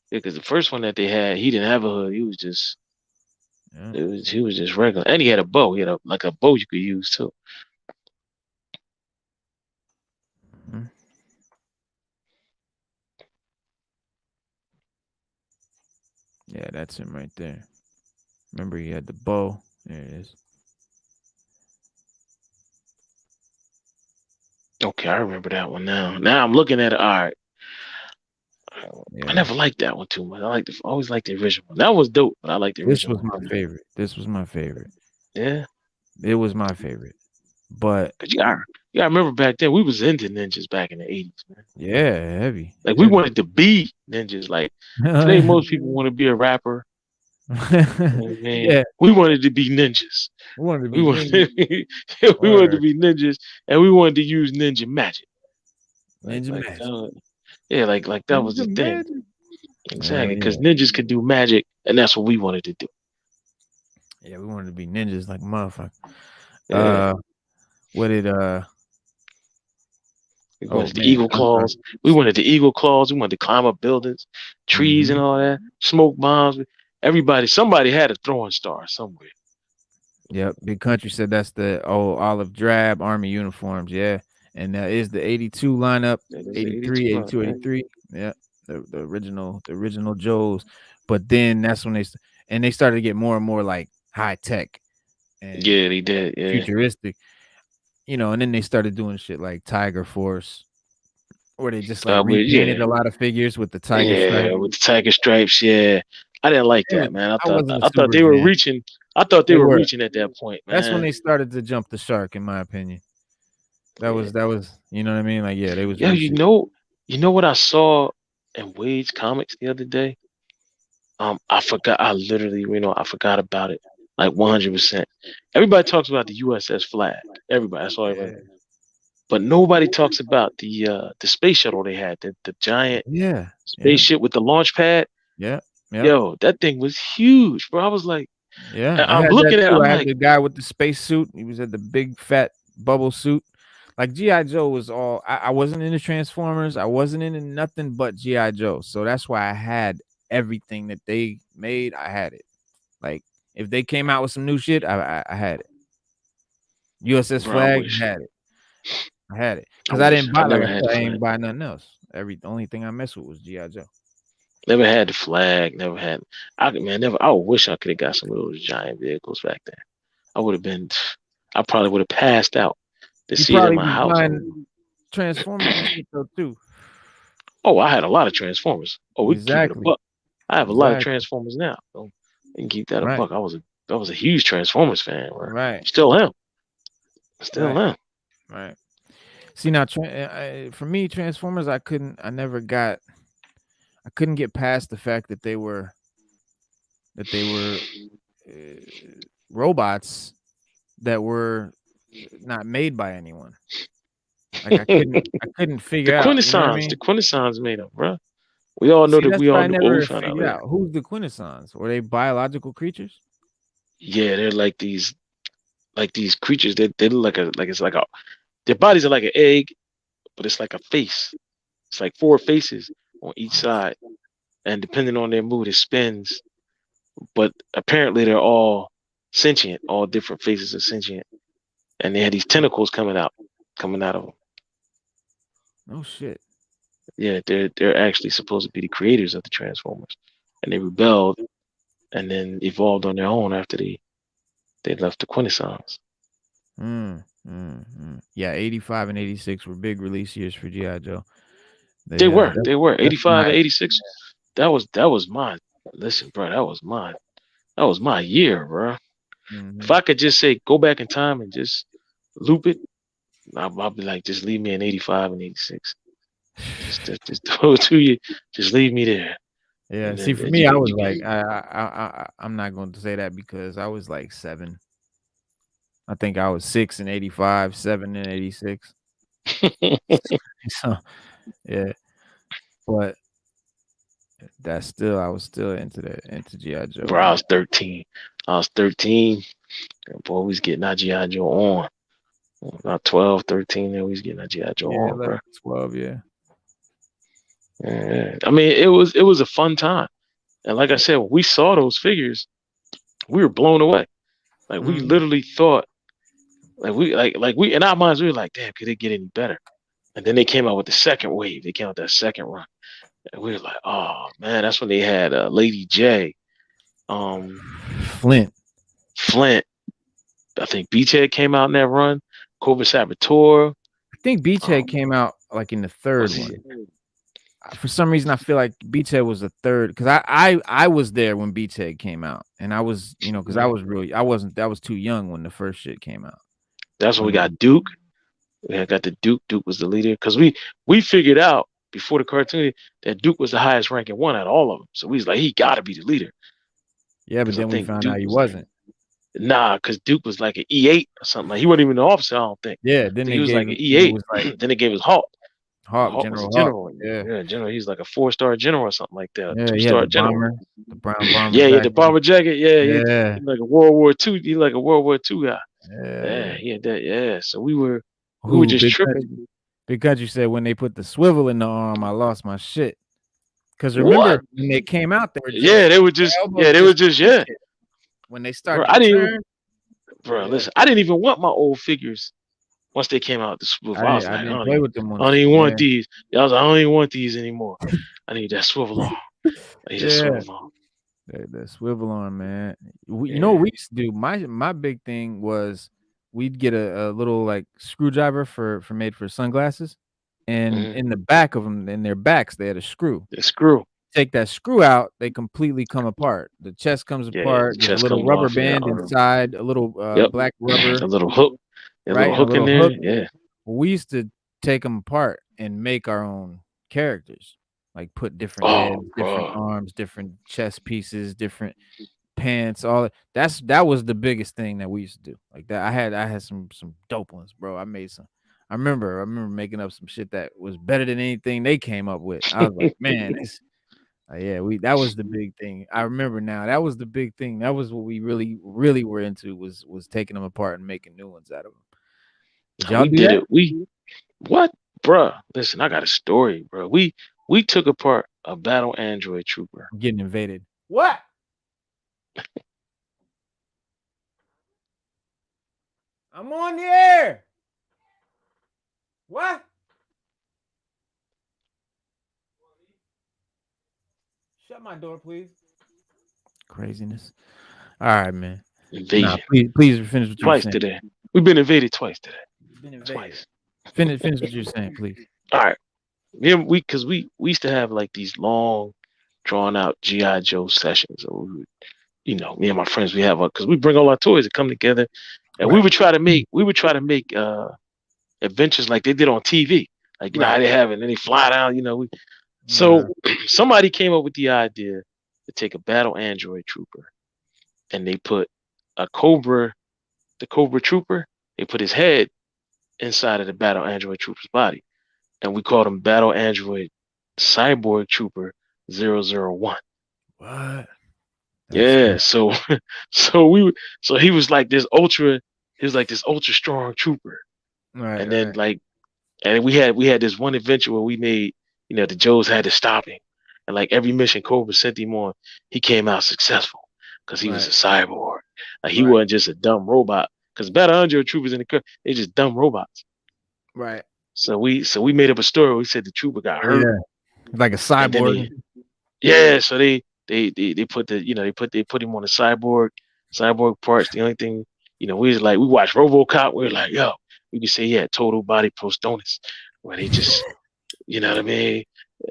Yeah, because the first one that they had, he didn't have a hood. He was just Yeah. he was just regular. And he had a bow. He had like a bow you could use too. Mhm. Yeah, that's him right there. Remember he had the bow. There it is. Okay, I remember that one now. Now I'm looking at it. All right. I Yeah. never liked that one too much. Always liked the original one. That was dope, but I like the This original was one my better. favorite. This was my favorite. Yeah. It was my favorite. But Cause you gotta remember back then we was into ninjas back in the 80s, man. yeah, heavy. Like we Heavy. wanted to be ninjas. Like today most people want to be a rapper. You know what I mean? Yeah. We wanted to be ninjas. We wanted to We be wanted ninja. we wanted to Word. be ninjas, and we wanted to use ninja magic. Ninja Like magic. yeah, like that was Ninja the thing. magic. Hell Exactly, because yeah. ninjas could do magic, and that's what we wanted to do. Yeah, we wanted to be ninjas like motherfucker. Yeah, What did we oh wanted the man, eagle I'm sorry. claws. We wanted the eagle claws. We wanted to climb up buildings, trees, and Mhm. all that. Smoke bombs. Somebody had a throwing star somewhere. Yep. Big Country said that's the olive drab army uniforms. Yeah. And that is the 82 lineup, That is the 82 83, line, 82, right? 83. Yeah. The original Joes. But then that's when they started to get more and more like high tech and Yeah, they did. Yeah. futuristic, and then they started doing shit like Tiger Force, where they just like But repainted yeah, a lot of figures with the tiger stripe. yeah, with the tiger stripes. Yeah, I didn't like It was that, man. I wasn't a I thought super they were fan. reaching. I thought they They were were. reaching at that point, That's when man. they started to jump the shark, in my opinion. Yeah. That was, you know what I mean? Like, yeah, they was Yo, reaching. you know what I saw in Wade's comics the other day? I forgot. I literally, I forgot about it. like 100%. Everybody talks about the USS Flag. Everybody, that's all everybody. Yeah. But nobody talks about the space shuttle they had, the giant Yeah. Yeah. spaceship with the launch pad. Yeah. Yeah. Yo, that thing was huge, bro. I was like, Yeah. I I'm had that looking at, it, too. I'm I had like, the guy with the space suit. He was at the big fat bubble suit. Like G.I. Joe was all I wasn't into Transformers. I wasn't into nothing but G.I. Joe. So that's why I had everything that they made. I had it. Like if they came out with some new shit, I had it. USS bro, Flag had it. I had it because I didn't I buy, like never I had said, the I flag. ain't buy nothing else. The only thing I messed with was G.I. Joe. Never had the flag. Never had. Never. I wish I could have got some of those giant vehicles back then. I would have been. I probably would have passed out to You see it in probably my was house. buying Transformers and shit though too. Oh, I had a lot of Transformers. Oh, we can keep it a Exactly. buck. I have a lot of Exactly. Transformers now. So we can keep that a Right. buck. I was a huge Transformers fan. Bro. Right. Still am. Still Right. am. Right. See now, for me, Transformers, I couldn't get past the fact that they were robots that were not made by anyone. Like I couldn't The figure out. You know what I Quintessons. The mean? Quintessons made them, bro. We all know See, that. that's We what all I knew. Oh, we never found out figured later. out. Who's the Quintessons? Were they biological creatures? Yeah, they're like these creatures. They look like it's like a. Their bodies are like an egg, but it's like a face. It's like four faces on each side, and depending on their mood, it spins. But apparently, they're all sentient. All different faces are sentient, and they had these tentacles coming out of them. Oh shit. Yeah, they're actually supposed to be the creators of the Transformers, and they rebelled and then evolved on their own after they left the Quintessons. Yeah, 85 and 86 were big release years for G.I. Joe. They were That's 85 my and 86. That was mine. Listen, bro, that was my year, bro. If mhm. I could just say go back in time and just loop it, I'll be like, just leave me in 85 and 86. Just those 2 years, just leave me there, Yeah, and see, then for me, you I could was like, I'm not going to say that because I was like 7. I think I was 6 in 85, 7 in 86. So, yeah, but that's still I was still into G.I. Joe, bro, I man. was 13. I was 13. And boy, we was getting our GI Joe on. About 12, 13, then we was getting our GI Joe Yeah, on, bro. 11, 12, yeah. Yeah. I mean, it was a fun time. And like I Yeah. said, when we saw those figures, we were blown away. Like we Mhm. literally thought, like we in our minds, we were like, damn, could it get any better? And then they came out with the second wave. They came out that second run, and we were like, oh man, that's when they had Lady J, um, Flint. Flint. I think Beachhead came out in that run. Cobra Saboteur. I think Beachhead Um, came out, like, in the 3rd was he? one. For some reason, I feel like Beachhead was the 3rd because I was there when Beachhead came out, and I was, because I was too young when the first shit came out. That's when we When got Duke. We had got the Duke. Duke was the leader because we figured out before the cartoon that Duke was the highest ranking one out of all of them. So we was like, he got to be the leader Yeah, but because I then we think found Duke out he was wasn't. because Duke was like an E8 or something. Like he wasn't even an officer. I don't think. Yeah, I then think they he was gave like an him it E8. was like Then they gave us Hawk. Hawk, Hawk was a General Hawk. general. Yeah. Yeah, general. He's like a 4-star general or something like that. Yeah, he had 2-star the general. bomber, the brown bomber Yeah, he had the jacket. bomber jacket. Yeah, Yeah. he like a World War II. He like a World War II guy. Yeah, Yeah, yeah. he had that. Yeah, so we were Who just tripping. Big Country said when they put the swivel in the arm, I lost my shit. Because What? remember when they came out, they were Yeah, just they were the just elbows they were just just touch it. When they bro. started I to didn't even turn, bro. yeah, Listen, I didn't even want my old figures once they came out. The swivel, I was I like, didn't play with them I don't ones. even want Yeah, these. Yeah, I was like, I don't even want these anymore. I need that swivel arm. I need that yeah. swivel arm. The swivel arm, man. What Yeah. we used to do? My big thing was we'd get a little like screwdriver for made for sunglasses, and Mm-hmm. in the back of them, in their backs, they had a screw. The screw. Take that screw out, they completely come apart. The chest comes Yeah, the apart. There's a chest little comes rubber off. Yeah. band inside, a little Yep. black rubber, A little hook. A right, little and a hook in little there. hook. Yeah. We used to take them apart and make our own characters, like put different Oh, heads, different bro. arms, different chest pieces, different. pants, all that was the biggest thing that we used to do. Like that, I had some dope ones, bro. I made some. I remember making up some shit that was better than anything they came up with. I was like, man, it's yeah, we that was the big thing. I remember now. That was the big thing. That was what we really were into was taking them apart and making new ones out of them. Did y'all We do did that? it. What, bruh? Listen, I got a story, bro. We took apart a battle android trooper. I'm getting invaded. What? I'm on the air. What? Shut my door, please. Craziness. All right, man. Nah, Invasion please finish what you were twice saying. today. We've been invaded twice today. Been invaded. Twice. Finish what you're saying, please. All right. Yeah, because we used to have like these long, drawn out GI Joe sessions. So we would, me and my friends, we have because we bring all our toys to come together, and we Right. would try to make adventures like they did on TV. Like how Right. they have it, and then they fly down. Uh-huh. So somebody came up with the idea to take a battle android trooper, and they put a Cobra, the Cobra trooper. They put his head inside of the battle android trooper's body, and we called him Battle Android Cyborg Trooper 001. What? That's Yeah, crazy. so so he was like this ultra strong trooper. Right, And then right, like and we had this one adventure where we made, the Joes had to stop him. And like every mission Cobra sent him on, he came out successful because he was a right, cyborg. Like he right, wasn't just a dumb robot. Because Battle Android troopers in they just dumb robots. right. So we made up a story. We said the trooper got hurt, Yeah. Like a and then cyborg. so they put they put him on the cyborg parts. The only thing, we watched RoboCop. We were like, yo, we could say he had total body prosthesis, where they just, you know what I mean.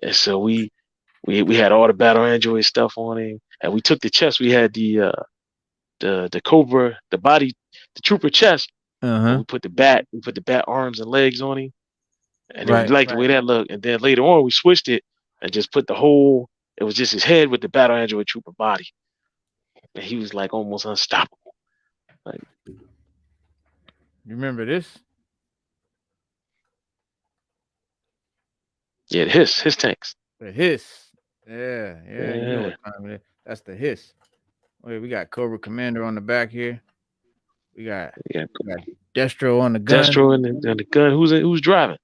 And so we had all the battle android stuff on him, and we took the chest. We had the Cobra, the trooper chest, but Uh-huh. we put the bat arms and legs on him, and then we Right, liked the way that looked. And then later on, we switched it and just put the whole. It was just his head with the battle android trooper body, and he was like almost unstoppable. Like, you remember this? yeah, his tanks. The hiss. Yeah, yeah, you know what Yeah, time it is. That's the hiss. Wait, we got Cobra Commander on the back here. We got yeah. we got Destro on the gun. Destro and the gun. Who's driving?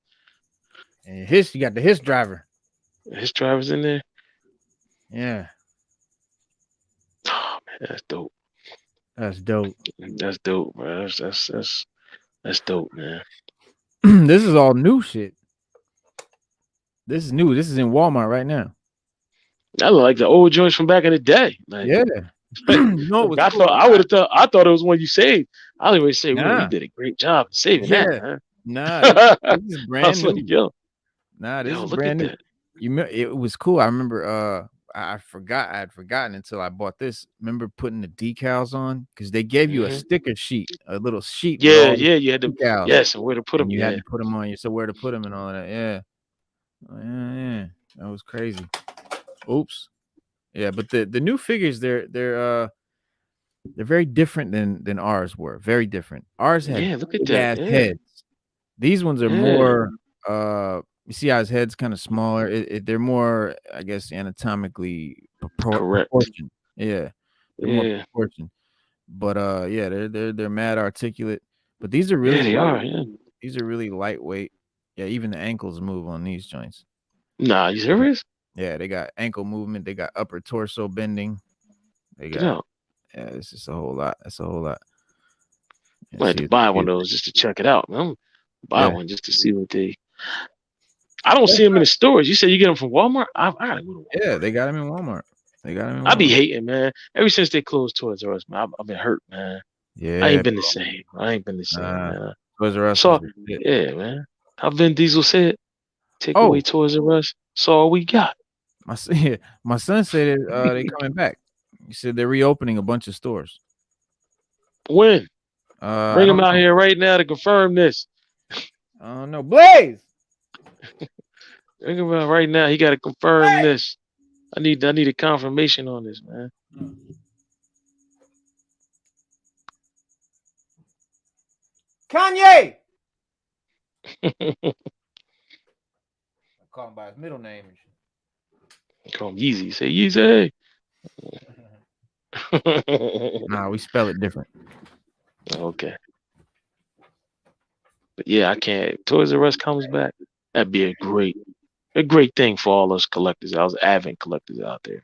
And hiss, you got the hiss driver. His driver's in there. Yeah, Oh man, that's dope. that's dope. That's dope, bro. That's dope, man. This is all new shit. This is new. This is in Walmart right now. I look like the old joints from back in the day. Like, Yeah. like, You know what's I cool? thought I would have thought I thought it was one you saved. I always say, well, you Nah. did a great job of saving that, Yeah. man. Nah, I this is brand was like, new. yo, Nah, this is look at brand new. that. It was cool. I remember I had forgotten until I bought this. Remember putting the decals on because they gave you a Hmm. sticker sheet, a little sheet with Yeah, all the yeah, you had to. decals, Yes, and where to put and them? you had Yeah, to put them on. You said where to put them and all that. Yeah. Oh, yeah, yeah. That was crazy. Oops. Yeah, but the new figures they're very different than ours were. Very different. Ours had yeah. Look at big that. ass Yeah, heads. These ones are yeah. more you see how his head's kind of smaller. They're more, I guess, anatomically Correct. proportioned. Yeah, they're more Yeah, proportioned. But yeah, they're mad articulate. But these are yeah. really They light. are. Yeah. These are really lightweight. Yeah, even the ankles move on these joints. Nah, you Yeah, serious? yeah, they got ankle movement. They got upper torso bending. They Get got out. yeah. It's just a whole lot. That's a whole lot. Yeah, I had to buy one of those just to check it out, man. Buy yeah. one just to see what they. I don't see them in the stores. You said you get them from Walmart. I gotta go to Yeah, Walmart. they got them in Walmart. They got them in I be Walmart. hating, man. Ever since they closed Toys R Us, man, I've been hurt, man. I Yeah, ain't been the same. I ain't been the same, uh, man. Toys R Us was So, the shit. yeah, man. How Vin Diesel said, take away Oh, Toys R Us. That's all we got. my son, my son said it, they coming back. He said they're reopening a bunch of stores. When? I Bring him don't out know. here right now to confirm this. I don't know. Blaze. Bring him out right now. He got to confirm this. I need a confirmation on this, man. Kanye. I call him by his middle name. Call him Yeezy. Say Yeezy. Nah, we spell it different. Okay. But yeah, I can't. Toys R Us comes back. That'd be a great thing for all us collectors. I was avid collectors out there.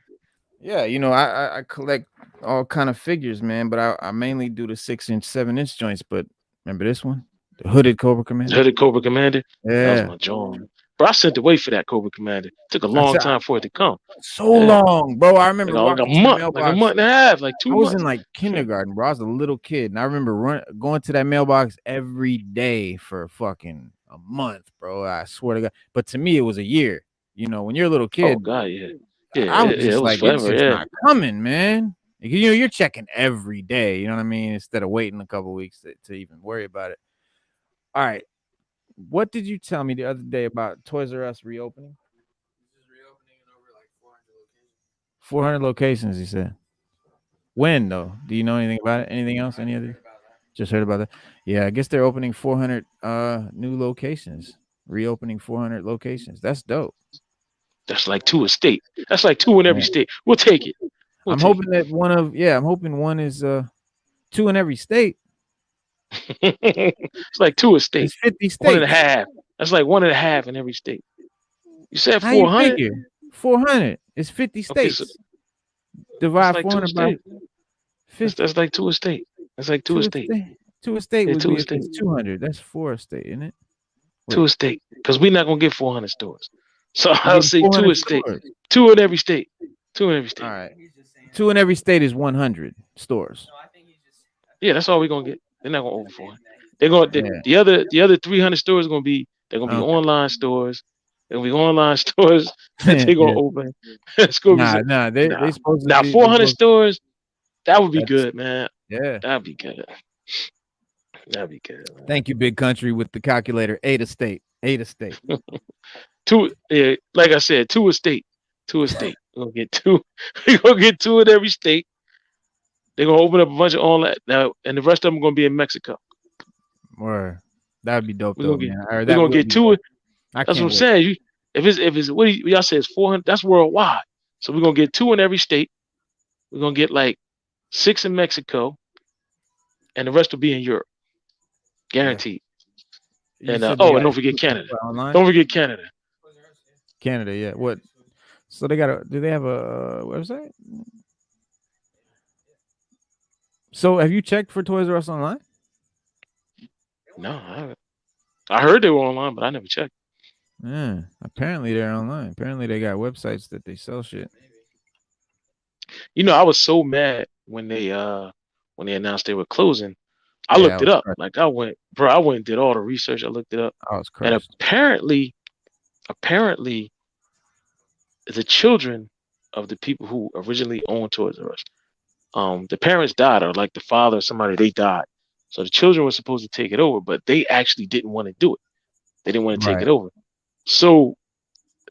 Yeah, I collect all kind of figures, man, but I mainly do the 6-inch, 7-inch joints. But remember this one, the hooded Cobra Commander. Hooded Cobra Commander. That was Yeah, my joint. Bro, I sent away for that Cobra Commander. Took a I long said time for it to come. so Yeah. long, bro. I remember Like walking a to the month, like a mailbox. month and a half, like 2 I was in months. like kindergarten, bro. I was a little kid, and I remember going to that mailbox every day for fucking a month, bro. I swear to God. But to me, it was a year. When you're a little Oh kid, God, yeah. Yeah, I was it just was like, it's forever, just yeah. not coming, man. You're checking every day. You know what I mean? Instead of waiting a couple weeks to even worry about it. All right. What did you tell me the other day about Toys R Us reopening? 400 locations, he said. When, though? Do you know anything about it? Anything else? Any other? Just heard about that. Yeah, I guess they're opening 400 new locations. Reopening 400 locations. That's dope. That's like 2 a state. That's like 2 in every Yeah. state. We'll take it. We'll I'm take hoping that I'm hoping one is 2 in every state. it. It's like 2 a state. It's 50 One and a states. half. That's like 1.5 in every state. You said How you 400? figure? 400. It's 50 Okay, so states. that's Divide like 2 a 400 by state. That's 50. like 2 a state. That's like 2 a 2 a state. state. 2 a state Yeah, would 2 a be if state. it's 200. That's 4 a state, isn't it? 2 Wait, a state. Because we're not gonna get 400 stores. So we're I'll getting say 2 400 a state. stores. 2 in every state. 2 in every All state. right. 2 in every state is 100 stores. Yeah, that's all we're gonna get. They're not gonna over 400. They're gonna Yeah. the other 300 stores they're gonna be Okay. online stores. They're gonna be online stores that they're gonna Yeah. open. It's gonna be Nah. They nah. supposed to Now be. They 400 supposed. stores, that would be That's good, man. yeah. That'd be good. That'd be good, man. Thank you, Big Country, with the calculator. 8 a state. 8 a state. Two, yeah, like I said, 2 a state. 2 a state. We're gonna get 2. We're gonna get 2 in every state. They're gonna open up a bunch of online now, and the rest of them are gonna be in Mexico. Or that'd be dope We're though, gonna get man. Or we're that gonna will get be 2. dope. I That's what can't I'm wait. saying. If it's what y'all say it's 400, that's worldwide. So we're gonna get 2 in every state. We're gonna get like 6 in Mexico, and the rest will be in Europe, Yeah. guaranteed. You And said they and got don't forget Canada. online. Don't forget Canada. Canada, yeah. What? So they got a? Do they have a website? So have you checked for Toys R Us online? No, I haven't. I heard they were online, but I never checked. Yeah. Apparently they're online. Apparently they got websites that they sell shit. I was so mad when they announced they were closing. I Yeah, I looked it was up. crushed. Like I went and did all the research. I looked it up, I was and crushed. apparently, the children of the people who originally owned Toys R Us, the parents died, or like the father or somebody, they died. So the children were supposed to take it over, but they actually didn't want to do it. They didn't want to take Right. it over. So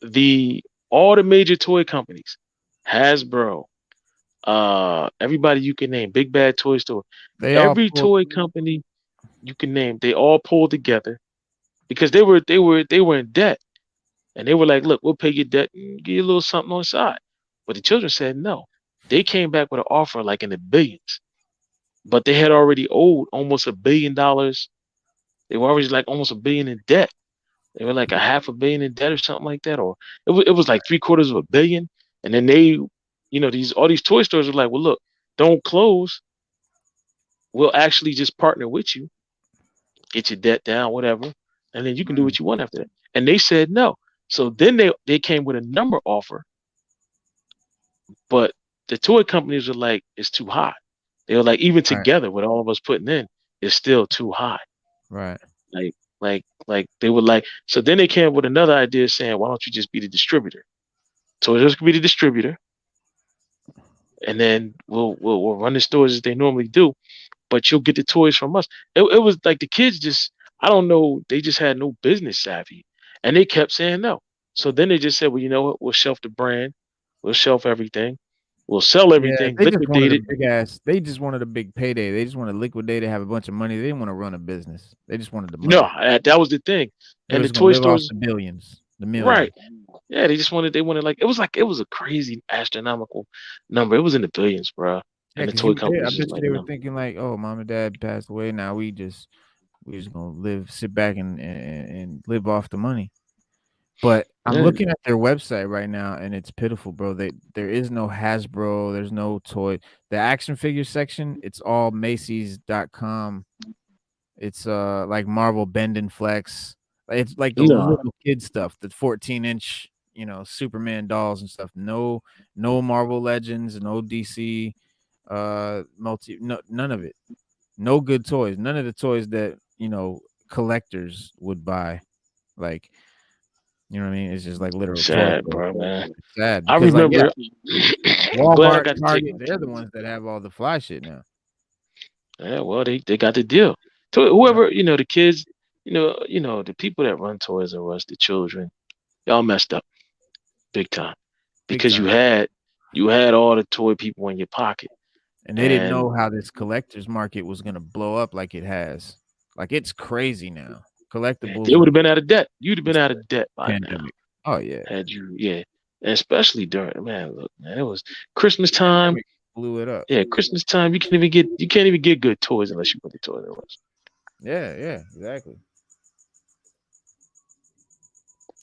the all the major toy companies, Hasbro, everybody you can name, Big Bad Toy Store, They all every pulled. toy company you can name, they all pulled together because they were in debt, and they were like, "Look, we'll pay your debt and give you a little something on the side." But the children said no. They came back with an offer like in the billions, but they had already owed almost $1 billion. They were already like almost $1 billion in debt. They were like a half $1 billion in debt or something like that, or it was like 3/4 of $1 billion. And then these all these toy stores were like, "Well, look, don't close. We'll actually just partner with you, get your debt down, whatever, and then you can do Mm, what you want after that." And they said no. So then they came with a number offer, but the toy companies were like, "It's too high." They were like, even right. together with all of us putting in, it's still too high. Right. Like they were like, so then they came up with another idea saying, why don't you just be the distributor? So it just be the distributor, and then we'll run the stores as they normally do, but you'll get the toys from us. It was like the kids just, I don't know, they just had no business savvy, and they kept saying no. So then they just said, well, you know what? We'll shelf the brand, we'll shelf everything, will sell Yeah, everything, they just wanted liquidate a it. big ass they just wanted a big payday. They just wanted to liquidate it, have a bunch of money. They didn't wanna run a business. They just wanted the No, money. that was the thing. They And were the just gonna toy live off stores, the billions, the right? millions. Yeah, they wanted like it was a crazy astronomical number. It was in the billions, bro. Yeah, And the 'cause toy I companies just bet you like, they were no, thinking like, "Oh, mom and dad passed away, now we just gonna sit back and live off the money." But I'm yeah, looking at their website right now, and it's pitiful, bro. There is no Hasbro, there's no toy. The action figure section, it's all Macy's.com. It's, like Marvel Bend and Flex. It's like the no, little kid stuff, the 14-inch, Superman dolls and stuff. No Marvel Legends, no DC, none of it. No good toys. None of the toys that, collectors would buy. Like, you know what I mean? It's just like literal toy sad, stores. bro, man. It's sad I because, like, yeah, remember. I'm glad I Walmart, got to take Target, my they're the kids. ones that have all the fly shit now. Yeah, well, they got the deal. So Yeah, whoever, the kids, the people that run Toys R Us, the children, y'all messed up big time big because time. you had all the toy people in your pocket, And they didn't and know how this collector's market was gonna blow up like it has. Like, it's crazy now. they Collectibles would are have been out of debt. You'd have been it's out the of debt by now pandemic. Oh, yeah. had you, yeah. And especially during, man, look, man, it was Christmas time. Pandemic blew it up. Yeah, Christmas time. You can't even get good toys unless you put the Toys R Us. Yeah, exactly.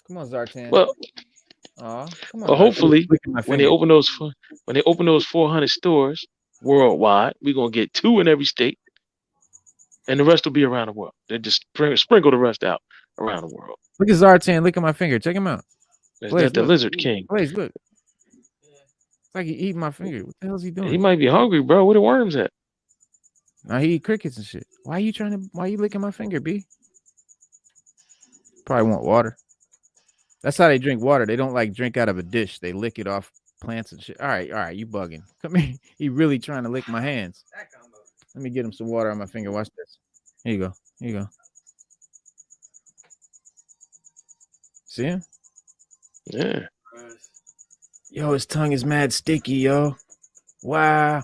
Come on, Zartan. Well, Aw, come on, well, Zartan. hopefully Licking my when they finger. open those when they open those 400 stores worldwide, we're gonna get 2 in every state, and the rest will be around the world. They just sprinkle the rest out around the world. Look at Zartan licking my finger. Check him out. Is that Blaze, the look. Lizard King? Blaze, look. It's like he eating my finger. What the hell is he He doing? might be hungry, bro. Where the worms at? Now he eat crickets and shit. Why you licking my finger, B? Probably want water. That's how they drink water. They don't like drink out of a dish. They lick it off plants and shit. All right, you bugging. Come here. He really trying to lick my hands. Let me get him some water on my finger. Watch this. Here you go. Here you go. See him? Yeah. Yo, his tongue is mad sticky, yo. Wow.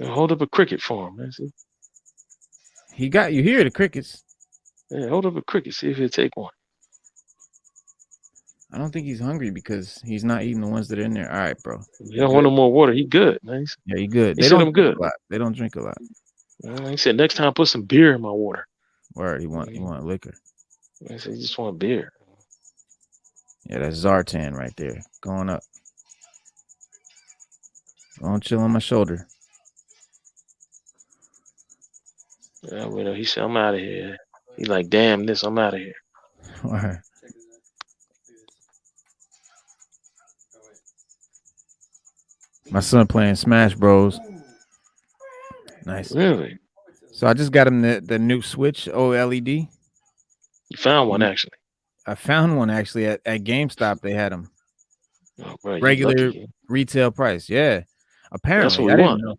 Hold up a cricket for him, man. See? He got you here, the crickets. Yeah, hold up a cricket. See if he'll take one. I don't think he's hungry because he's not eating the ones that are in there. All right, bro. You don't want no more water. He good, man. Yeah, he good. He They said don't I'm drink good. a lot. They don't drink a lot. He said next time put some beer in my water. Word, he want liquor. I said he just want beer. Yeah, that's Zartan right there. Going up. Don't chill on my shoulder. Yeah, well, he said I'm out of here. He like, damn this, I'm out of here. Word. My son playing Smash Bros. Nice. Really? So I just got him the new Switch OLED. You found one actually. I found one actually at GameStop. They had them Oh, bro, you regular lucky. retail price. Yeah, That's what apparently we I didn't want. know.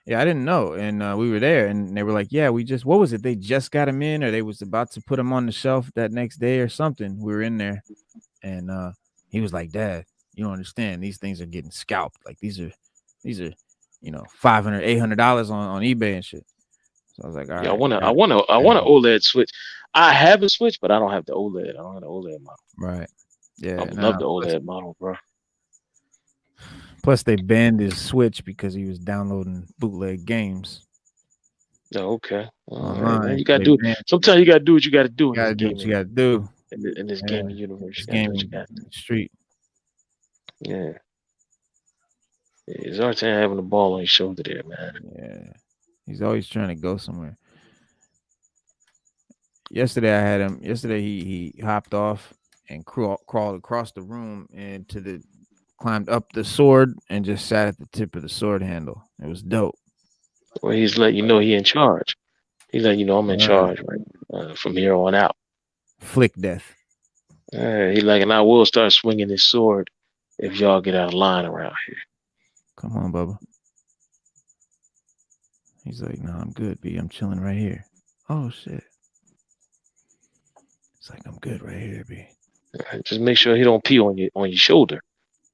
Yeah, I didn't know, and we were there, and they were like, "Yeah, what was it? They just got him in, or they was about to put him on the shelf that next day or something." We were in there, and he was like, "Dad, you don't understand. These things are getting scalped. Like these are, $500, $800 on eBay and shit." So I was like, "All Yeah, right, I want an OLED Switch. I have a Switch, but I don't have the OLED. I don't have the OLED model. right, I yeah." would Nah, love the OLED model, bro. plus they banned his Switch because he was downloading bootleg games Oh, okay. All right, man. online. You So gotta they do. banned. Sometimes you gotta do what you gotta do You in this gotta do what you gaming, gotta do. in this Yeah, gaming universe. this You gotta do what you gaming gotta do. street. Yeah. Yeah, Zartan having the ball on his shoulder there, man. Yeah, he's always trying to go somewhere. Yesterday I had him. Yesterday he hopped off and crawled across the room and climbed up the sword and just sat at the tip of the sword handle. It was dope. Well, he's letting you know he in charge. He's letting you know I'm in charge, right? From here on out. Flick death. He's like, and I will start swinging this sword if y'all get out of line around here. Come on, Bubba. He's like, "No, I'm good, B. I'm chilling right here." Oh shit. It's like, "I'm good right here, B." Just make sure he don't pee on your shoulder.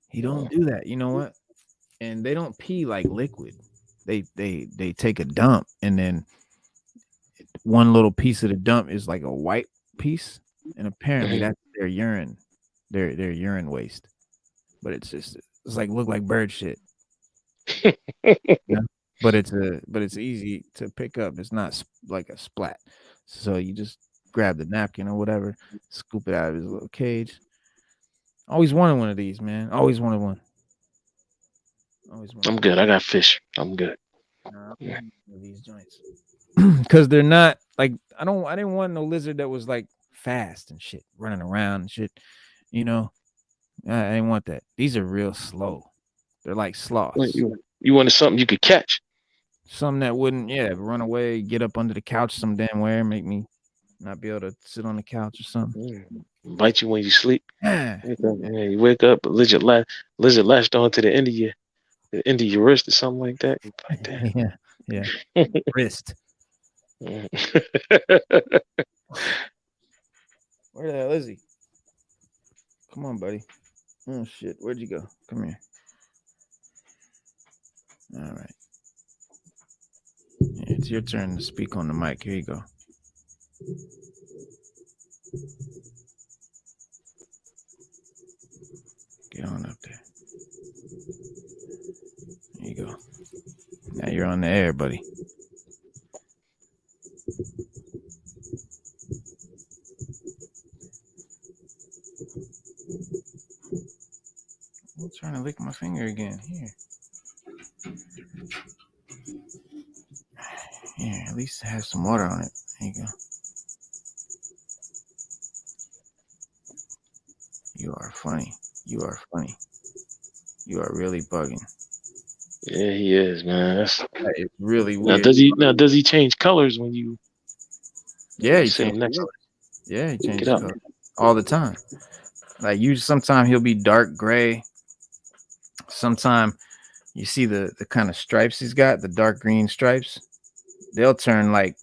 He don't do that. You know what? and they don't pee like liquid. They take a dump, and then one little piece of the dump is like a white piece, and apparently Mhm. that's their urine, their urine waste. But it's like look like bird shit. Yeah. But it's easy to pick up. It's not like a splat. So you just grab the napkin or whatever, scoop it out of his little cage. Always wanted one of these, man. Always wanted one. Always wanted I'm one. good. I got fish. I'm good. Nah, I Yeah. want one of these joints because they're not like I didn't want no lizard that was like fast and shit, running around and shit. You know, I didn't want that. These are real slow. They're like What, sloths. you wanted something you could catch. Some that wouldn't, yeah, run away, get up under the couch some damn where, make me not be able to sit on the couch or something. Mm. Bite you when you sleep. Yeah, Wake up, yeah, you wake up, a lizard latched onto the end of your wrist or something like that. You like, yeah, yeah. Wrist. damn. Where the hell is he? Come on, buddy. Oh shit, where'd you go? Come here. All right, yeah, it's your turn to speak on the mic. Here you go. Get on up there. There you go. Now you're on the air, buddy. I'm trying to lick my finger again. Here, at least have some water on it. There you go. You are funny. You are funny. You are really bugging. Yeah, he is, man. It's really Now weird. does he change colors when Yeah, you he sit him changes next to color. Yeah, he him? Get changes up. color all the time. Like you, sometimes he'll be dark gray. Sometimes you see the kind of stripes he's got, the dark green stripes. They'll turn like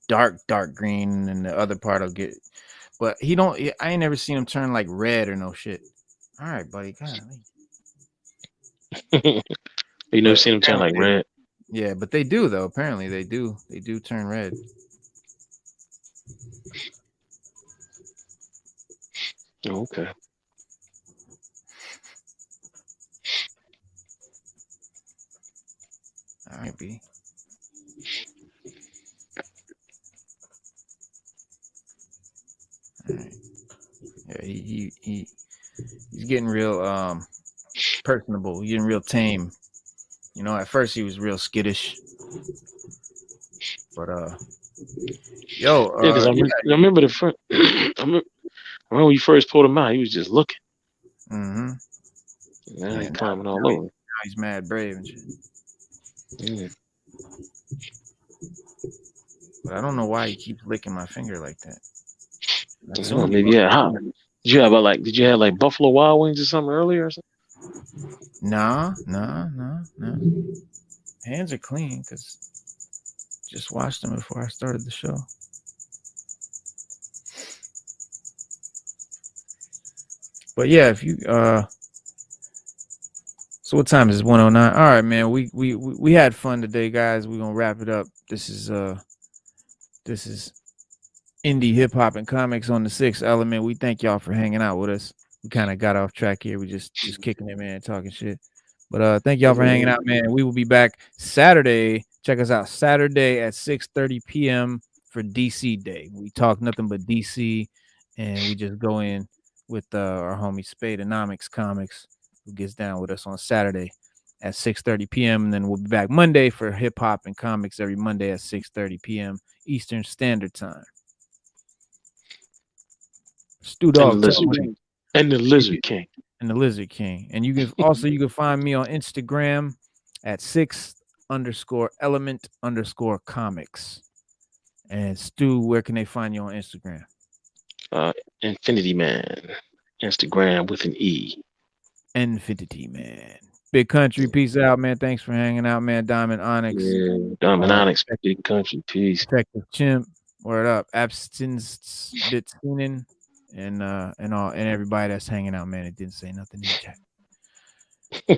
dark green, and the other part will get. But he don't. I ain't never seen him turn like red or no shit. All right, buddy. Golly. You never But seen him turn like red. yeah, but they do though. Apparently they do. They do turn red. Okay. All right, B. All right. Yeah, he's getting real personable. He's getting real tame. You know, at first he was real skittish, but yo, Yeah, because yeah, I remember the first. I remember when you first pulled him out, he was just looking. mm-hmm. Now Yeah. he Now, climbing now, all over. now he's mad brave and shit. Yeah. But I don't know why he keeps licking my finger like that. I I don't know, assume he maybe loves. yeah. How did you have like Buffalo Wild Wings or something earlier or something? Nah. Hands are clean because just washed them before I started the show. But yeah, if you so what time is it? 109. All right, man. We had fun today, guys. We're gonna wrap it up. This is indie hip hop and comics on the Sixth Element. We thank y'all for hanging out with us. We kind of got off track here. We just kicking it, man, talking shit. But thank y'all for hanging out, man. We will be back Saturday. Check us out Saturday at 6:30 p.m. for DC Day. We talk nothing but DC, and we just go in with our homie Spadeonomics Comics, who gets down with us on Saturday at 6:30 p.m. And then we'll be back Monday for hip hop and comics every Monday at 6:30 p.m. Eastern Standard Time. Stu And the Dog, Lizard King. And the Lizard King. and the Lizard King. And you can find me on Instagram at 6_element_comics. And Stu, where can they find you on Instagram? Infinity Man. Instagram with an E. Infinity Man. Big Country, peace out, man. Thanks for hanging out, man. Diamond Onyx, Yeah. Diamond Onyx, Big Country, peace. Detective Chimp, word up, Abstinence Bitsinen, and everybody that's hanging out, man. It didn't say nothing in the chat.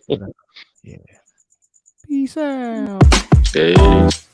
But, yeah. Peace out. Peace.